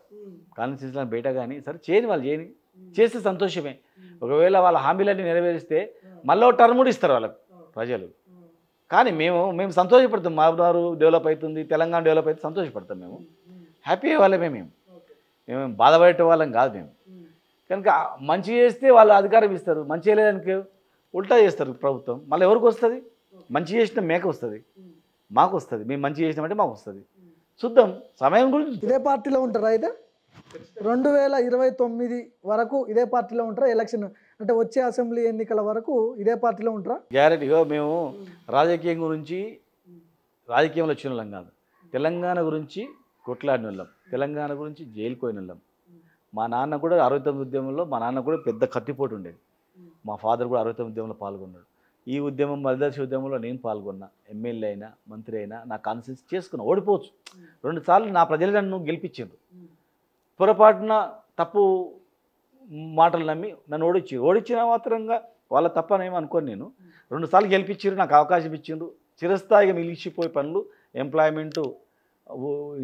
కాన్స్టిట్యూషన్ బయట కానీ సరే చేయని వాళ్ళు చేయని, చేస్తే సంతోషమే. ఒకవేళ వాళ్ళ హామీలన్నీ నెరవేరిస్తే మళ్ళీ టర్మ్ కూడా ఇస్తారు వాళ్ళకు ప్రజలు. కానీ మేము సంతోషపడతాం. మహబూబ్నగర్ డెవలప్ అవుతుంది, తెలంగాణ డెవలప్ అవుతుంది, సంతోషపడతాం. మేము హ్యాపీ వాళ్ళమే, మేము బాధపడే వాళ్ళం కాదు. మేము కనుక మంచి చేస్తే వాళ్ళు అధికారం ఇస్తారు, మంచి చేయలేదానికి ఉల్టా చేస్తారు ప్రభుత్వం. మళ్ళీ ఎవరికి వస్తుంది? మంచి చేసిన మేక వస్తుంది, మాకు వస్తుంది. మేము మంచి చేసినామంటే మాకు వస్తుంది. చూద్దాం, సమయం గురించి.
ఇదే పార్టీలో ఉంటారా అయితే? 2029 వరకు ఇదే పార్టీలో ఉంటారా? ఎలక్షన్ అంటే వచ్చే అసెంబ్లీ ఎన్నికల వరకు ఇదే పార్టీలో ఉంటారా?
గ్యారెంటీగా మేము రాజకీయంలో వచ్చిన వాళ్ళం కాదు. తెలంగాణ గురించి కొట్లాడిన వాళ్ళం, తెలంగాణ గురించి జైలుకు పోయిన వాళ్ళం. మా నాన్న కూడా 69 ఉద్యమంలో, మా నాన్న కూడా పెద్ద కత్తిపోటు ఉండేది. మా ఫాదర్ కూడా 69 ఉద్యమంలో పాల్గొన్నాడు. ఈ ఉద్యమం మలిదశ ఉద్యమంలో నేను పాల్గొన్నా. ఎమ్మెల్యే అయినా మంత్రి అయినా నా కాన్ఫిడెన్స్ చేసుకున్నా. ఓడిపోవచ్చు, 2 సార్లు నా ప్రజలు నన్ను గెలిపించారు. పొరపాటున తప్పు మాటలు నమ్మి నన్ను ఓడించిన మాత్రంగా వాళ్ళ తప్పనేమో అనుకోని నేను 2 సార్లు గెలిపించారు, నాకు అవకాశం ఇచ్చిండ్రు. చిరస్థాయిగా మిగిలిచిపోయే పనులు, ఎంప్లాయ్మెంటు,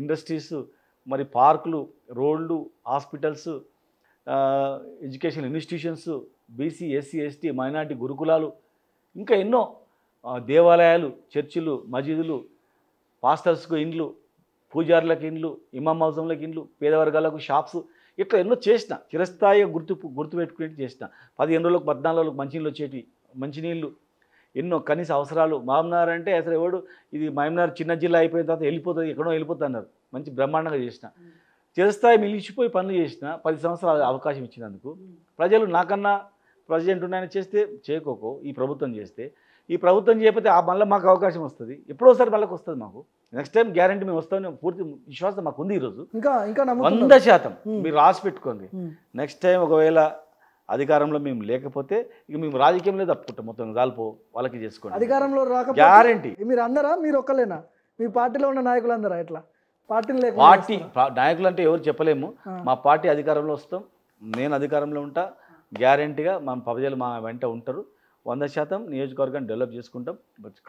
ఇండస్ట్రీస్, మరి పార్కులు, రోడ్లు, hospitals, education institutions, BC, SC, ST, minority గురుకులాలు, ఇంకా ఎన్నో దేవాలయాలు, చర్చిలు, మసీదులు, పాస్టర్స్కు ఇండ్లు, పూజారులకు ఇండ్లు, ఇమాం హౌజంలకు ఇండ్లు, పేదవర్గాలకు షాప్స్, ఇట్లా ఎన్నో చేసిన. చిరస్థాయిగా గుర్తుపెట్టుకునేట్టు చేసిన. 15 రోజులకు 14 రోజులకు మంచినీళ్ళు వచ్చేటి, మంచినీళ్ళు, ఎన్నో కనీస అవసరాలు. మహబూబ్నగర్ అంటే అసలు ఎవడు ఇది మహబూబ్నగర్ చిన్న జిల్లా అయిపోయిన తర్వాత వెళ్ళిపోతుంది, ఎక్కడో వెళ్ళిపోతుంది అన్నారు. మంచి బ్రహ్మాండంగా చేసిన. చిరస్థాయి మిలిచిపోయి పనులు చేసిన. 10 సంవత్సరాలు అవకాశం ఇచ్చినందుకు ప్రజలు నాకన్నా ప్రెసిడెంట్ ఉన్నాయని చేస్తే చేయకోకో, ఈ ప్రభుత్వం చేస్తే, ఈ ప్రభుత్వం చేయకపోతే మళ్ళీ మాకు అవకాశం వస్తుంది. ఎప్పుడోసారి మళ్ళీ వస్తుంది మాకు. నెక్స్ట్ టైం గ్యారంటీ మేము వస్తామని పూర్తి విశ్వాసం మాకు ఉంది. ఈరోజు
ఇంకా
100% మీరు రాసి పెట్టుకోండి. నెక్స్ట్ టైం ఒకవేళ అధికారంలో మేము లేకపోతే ఇక మేము రాజకీయంలో తప్పుకుంటాం, మొత్తం రాలిపో వాళ్ళకి చేసుకోండి.
అధికారంలో రాకపోతే
గ్యారంటీ.
మీరు అందరా, మీరు ఒక్కలేనా, మీ పార్టీలో ఉన్న నాయకులు అందరా? ఎట్లా పార్టీని లేక
పార్టీ నాయకులు అంటే ఎవరు చెప్పలేము. మా పార్టీ అధికారంలో వస్తాం, నేను అధికారంలో ఉంటా. గ్యారంటీగా మా ప్రజలు మా వెంట ఉంటారు. 100% నియోజకవర్గాన్ని డెవలప్ చేసుకుంటాం.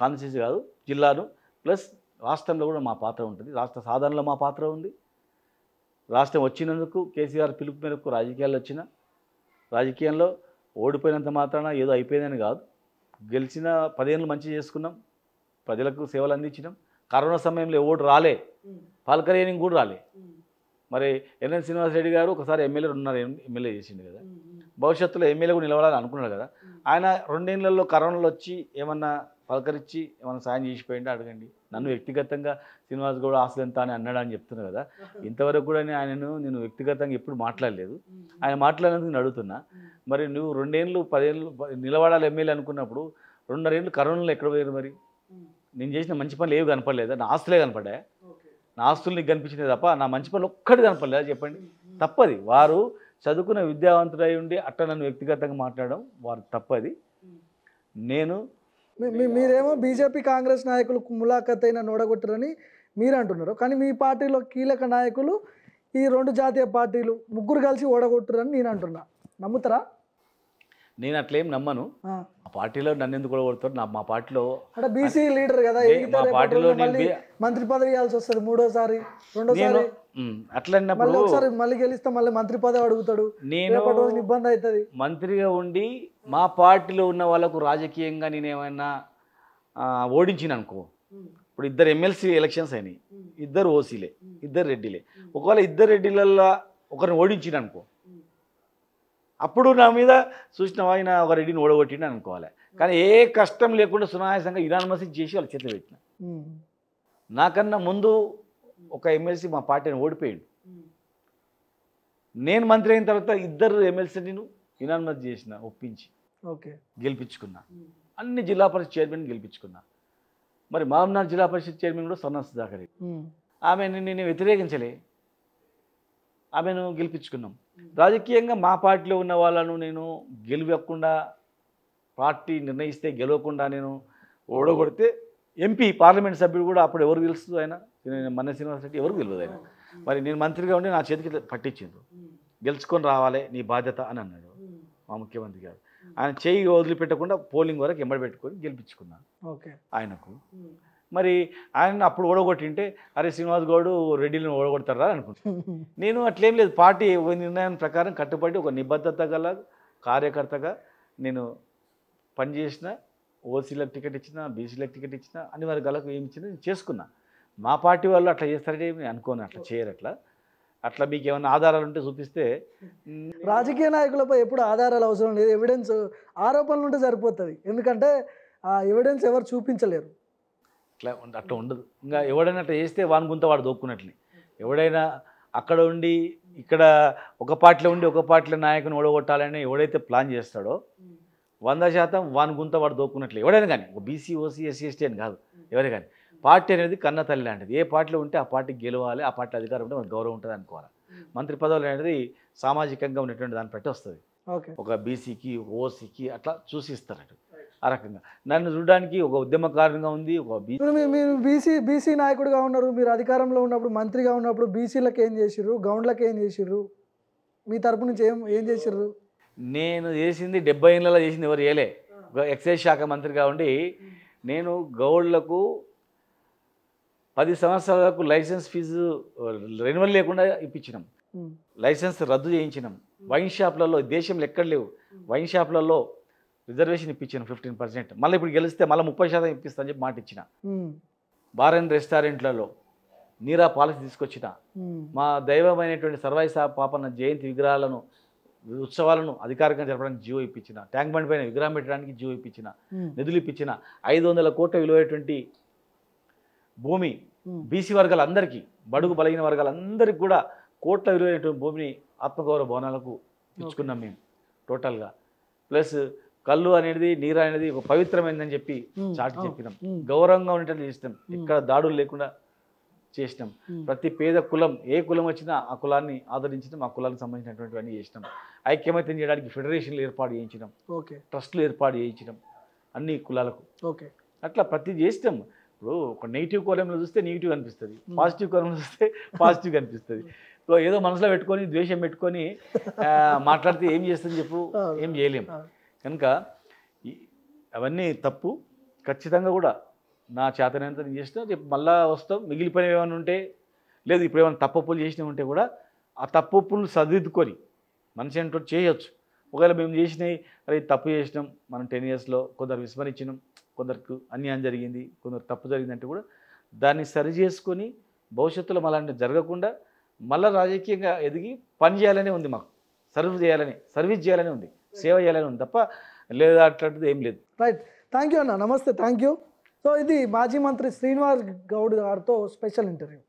కాన్స్టిట్యూన్సీ కాదు, జిల్లాను ప్లస్ రాష్ట్రంలో కూడా మా పాత్ర ఉంటుంది. రాష్ట్ర సాధనలో మా పాత్ర ఉంది. రాష్ట్రం వచ్చినందుకు కేసీఆర్ పిలుపు మేరకు రాజకీయాల్లో వచ్చిన, రాజకీయంలో ఓడిపోయినంత మాత్రాన ఏదో అయిపోయిందని కాదు. గెలిచిన 10 ఏళ్ళు మంచి చేసుకున్నాం, ప్రజలకు సేవలు అందించినాం. కరోనా సమయంలో ఓటు రాలే, పాలకరేణి కూడా రాలే. మరి ఎన్ఎన్ శ్రీనివాసరెడ్డి గారు ఒకసారి ఎమ్మెల్యే చేసిండు కదా, భవిష్యత్తులో ఎమ్మెల్యే కూడా నిలబడాలని అనుకున్నాడు కదా. ఆయన 2 ఏళ్లలో కరోనాలో వచ్చి ఏమన్నా పలకరించి ఏమన్నా సాయం చేసిపోయింటే అడగండి. నన్ను వ్యక్తిగతంగా శ్రీనివాస్ గౌడ్ ఆస్తులు ఎంత అని అన్నాడు అని చెప్తున్నా కదా. ఇంతవరకు కూడా నేను వ్యక్తిగతంగా ఎప్పుడు మాట్లాడలేదు. ఆయన మాట్లాడినందుకు నేను అడుగుతున్నా. మరి నువ్వు 2 ఏళ్ళు 10 ఏళ్ళు నిలబడాలి ఎమ్మెల్యే అనుకున్నప్పుడు 2.5 ఏళ్ళు కరోనాలో ఎక్కడ పోయారు? మరి నేను చేసిన మంచి పనులు ఏవి కనపడలేదా? నా ఆస్తులే కనపడ్డా? నా ఆస్తులు నీకు కనిపించినాయి తప్ప నా మంచి పనులు ఒక్కటి కనపడలేదా? చెప్పండి. తప్పది. వారు చదువుకున్న విద్యావంతుడై ఉండి అట్లా నన్ను వ్యక్తిగతంగా మాట్లాడడం వారు తప్పది.
మీరేమో బీజేపీ కాంగ్రెస్ నాయకులు ములాఖత్ అయిన నోడగొట్టరని మీరు అంటున్నారు, కానీ మీ పార్టీలో కీలక నాయకులు ఈ 2 జాతీయ పార్టీలు ముగ్గురు కలిసి ఓడగొట్టరని నేను అంటున్నా. నమ్ముతారా?
నేను అట్లేం నమ్మను. ఆ పార్టీలో నన్ను ఎందుకు ఓడగొడతారు? మా పార్టీలో
అంటే బీసీ లీడర్ కదా,
మా పార్టీలో
మంత్రి పదవి ఇవ్వాల్సి వస్తుంది 3ోసారి 2ోసారి.
అట్లన్నప్పుడు
ఒకసారి మళ్ళీ గెలిస్తే మళ్ళీ మంత్రి పదవి అడుగుతాడు,
నేను
ఇబ్బంది అవుతుంది.
మంత్రిగా ఉండి మా పార్టీలో ఉన్న వాళ్ళకు రాజకీయంగా నేనేమైనా ఓడించిన అనుకో, ఇప్పుడు 2 ఎమ్మెల్సీ ఎలక్షన్స్ అయినాయి, 2 ఓసీలే, 2 రెడ్డిలే. ఒకవేళ 2 రెడ్డిలల్లో ఒకరిని ఓడించిన అనుకో, అప్పుడు నా మీద చూసిన ఆయన ఒక రెడ్డిని ఓడగొట్టిండు అనుకోవాలి. కానీ ఏ కష్టం లేకుండా సునాయాసంగా యునానిమస్ చేసి వాళ్ళ చేతులు పెట్టిన. నాకన్నా ముందు ఒక ఎమ్మెల్సీ మా పార్టీని ఓడిపోయాడు. నేను మంత్రి అయిన తర్వాత 2 ఎమ్మెల్సీ నేను యునానిమస్ చేసిన, ఒప్పించి గెలిపించుకున్నా. అన్ని జిల్లా పరిషత్ చైర్మన్ గెలిపించుకున్నా. మరి మహబూబ్నగర్ జిల్లా పరిషత్ చైర్మన్ కూడా సన్నా సుధాకర్ రెడ్డి. ఆమెను నేను వ్యతిరేకించలే, ఆమెను గెలిపించుకున్నాం. రాజకీయంగా మా పార్టీలో ఉన్న వాళ్ళను నేను గెలవకుండా, పార్టీ నిర్ణయిస్తే గెలవకుండా నేను ఓడగొడితే ఎంపీ పార్లమెంట్ సభ్యుడు కూడా అప్పుడు ఎవరు తెలుస్తుంది ఆయన మన్న శ్రీనివాస్ రెడ్డి ఎవరికి తెలియదు ఆయన. మరి నేను మంత్రిగా ఉండి నా చేతికి పట్టించిండ్రు, గెలుచుకొని రావాలి నీ బాధ్యత అని అన్నాడు మా ముఖ్యమంత్రి గారు. ఆయన చేయి వదిలిపెట్టకుండా పోలింగ్ వరకు ఎంబడి పెట్టుకొని గెలిపించుకున్నాను
ఓకే
ఆయనకు. మరి ఆయన అప్పుడు ఓడగొట్టింటే అరే శ్రీనివాస్ గౌడ్ రెడ్డిని ఓడగొడతారా అనుకుంటున్నాను. నేను అట్లేం లేదు, పార్టీ నిర్ణయం ప్రకారం కట్టుబడి ఒక నిబద్ధత గల కార్యకర్తగా నేను పనిచేసిన. ఓసీలకు టికెట్ ఇచ్చిన, బీసీలకు టికెట్ ఇచ్చిన, అన్ని వర్గాలకు ఏమి ఇచ్చినా నేను చేసుకున్నా. మా పార్టీ వాళ్ళు అట్లా చేస్తారని నేను అనుకోను, అట్లా చేయరు. అట్లా మీకు ఏమైనా ఆధారాలు ఉంటే చూపిస్తే.
రాజకీయ నాయకులపై ఎప్పుడు ఆధారాలు అవసరం లేదు, ఎవిడెన్స్ ఆరోపణలు ఉంటే సరిపోతుంది. ఎందుకంటే ఆ ఎవిడెన్స్ ఎవరు చూపించలేరు.
అట్లా ఉండదు. ఇంకా ఎవడైనా అట్లా చేస్తే వాని గుంత వాడు దోక్కున్నట్లే. ఎవడైనా అక్కడ ఉండి ఇక్కడ ఒక పార్టీలో ఉండి ఒక పార్టీలో నాయకుని ఓడగొట్టాలని ఎవడైతే ప్లాన్ చేస్తాడో 100% వాని గుంత వాడు దోక్కున్నట్లే. ఎవడైనా కానీ ఒక బీసీ, ఓసీ, ఎస్సీ, ఎస్టీ అని కాదు, ఎవరే కానీ. పార్టీ అనేది కన్న తల్లి లాంటిది. ఏ పార్టీలో ఉంటే ఆ పార్టీకి గెలవాలి, ఆ పార్టీ అధికారం ఉంటే మనకు గౌరవం ఉంటుంది అనుకోవాలి. మంత్రి పదవులు అనేది సామాజికంగా ఉన్నటువంటి దాన్ని బట్టి వస్తుంది. ఒక బీసీకి, ఓసీకి అట్లా చూసి ఇస్తారు ఆ రకంగా. నన్ను చూడడానికి ఒక ఉద్యమకారునిగా ఉంది. ఒక
మీరు బీసీ నాయకుడిగా ఉన్నారు, మీరు అధికారంలో ఉన్నప్పుడు మంత్రిగా ఉన్నప్పుడు బీసీలకు ఏం చేసిర్రు, గౌండ్లకు ఏం చేసిర్రు, మీ తరపు నుంచి ఏం చేసిర్రు?
నేను చేసింది 70 ఏళ్ళలో చేసింది ఎవరు చేయలే. ఎక్సైజ్ శాఖ మంత్రిగా ఉండి నేను గౌడ్లకు 10 సంవత్సరాలకు లైసెన్స్ ఫీజు రెన్యువల్ లేకుండా ఇప్పించినాం, లైసెన్స్ రద్దు చేయించినాం. వైన్ షాప్లలో దేశంలో ఎక్కడ లేవు, వైన్ షాప్లలో రిజర్వేషన్ ఇప్పించాను 15%. మళ్ళీ ఇప్పుడు గెలిస్తే మళ్ళీ 30% ఇప్పిస్తాను చెప్పి మాట ఇచ్చిన. బార్ అండ్ రెస్టారెంట్లలో నీరా పాలసీ తీసుకొచ్చిన. మా దైవమైనటువంటి సర్వాయి పాపన్న జయంతి విగ్రహాలను, ఉత్సవాలను అధికారికంగా జరపడానికి జీవో ఇప్పించిన. ట్యాంక్ బండ్ పైన విగ్రహం పెట్టడానికి జీవో ఇప్పించిన, నిధులు ఇప్పించిన. 500 కోట్ల విలువైనటువంటి భూమి బీసీ వర్గాలందరికీ, బడుగు బలహీన వర్గాలందరికీ కూడా కోట్ల విలువైనటువంటి భూమిని ఆత్మగౌరవ భవనాలకు ఇచ్చుకున్నాం మేము టోటల్గా. ప్లస్ కళ్ళు అనేది, నీరు అనేది ఒక పవిత్రమైందని చెప్పి చాటి చెప్పినాం. గౌరవంగా ఉండేటట్లు చేసినాం, ఎక్కడ దాడులు లేకుండా చేసినాం. ప్రతి పేద కులం, ఏ కులం వచ్చినా ఆ కులాన్ని ఆదరించడం, ఆ కులానికి సంబంధించినటువంటివన్నీ చేసినాం. ఐక్యమత్యం చేయడానికి ఫెడరేషన్లు ఏర్పాటు చేయించడం, ట్రస్టులు ఏర్పాటు చేయించడం అన్ని కులాలకు. అట్లా ప్రతి చేసినాం. ఇప్పుడు ఒక నెగిటివ్ కోణంలో చూస్తే నెగిటివ్ అనిపిస్తుంది, పాజిటివ్ కోణంలో చూస్తే పాజిటివ్ అనిపిస్తుంది. సో ఏదో మనసులో పెట్టుకొని ద్వేషం పెట్టుకొని మాట్లాడితే ఏం చేస్తుంది చెప్పు, ఏం చేయలేం. కనుక అవన్నీ తప్పు. ఖచ్చితంగా కూడా నా చేతనంత నేను చేసినా రేపు మళ్ళా వస్తాం. మిగిలిపోయినవి ఏమైనా ఉంటే, లేదు ఇప్పుడు ఏమైనా తప్పులు చేసినవి ఉంటే కూడా ఆ తప్పులు సరిదిద్దుకొని మనిషి అంటూ చేయొచ్చు. ఒకవేళ మేము చేసినవి అది తప్పు చేసినాం, మనం 10 yearsలో కొందరు విస్మరించినాం, కొందరికి అన్యాయం జరిగింది, కొందరు తప్పు జరిగిందంటే కూడా దాన్ని సరి చేసుకొని భవిష్యత్తులో అలాంటివి జరగకుండా మళ్ళీ రాజకీయంగా ఎదిగి పని చేయాలనే ఉంది, మాకు సర్వీస్ చేయాలని ఉంది, సేవ చేయాలని ఉంది తప్ప లేదా అట్లాంటిది ఏం లేదు.
రైట్, థ్యాంక్ యూ అన్న, నమస్తే, థ్యాంక్ యూ. సో ఇది మాజీ మంత్రి శ్రీనివాస్ గౌడ్ గారితో స్పెషల్ ఇంటర్వ్యూ.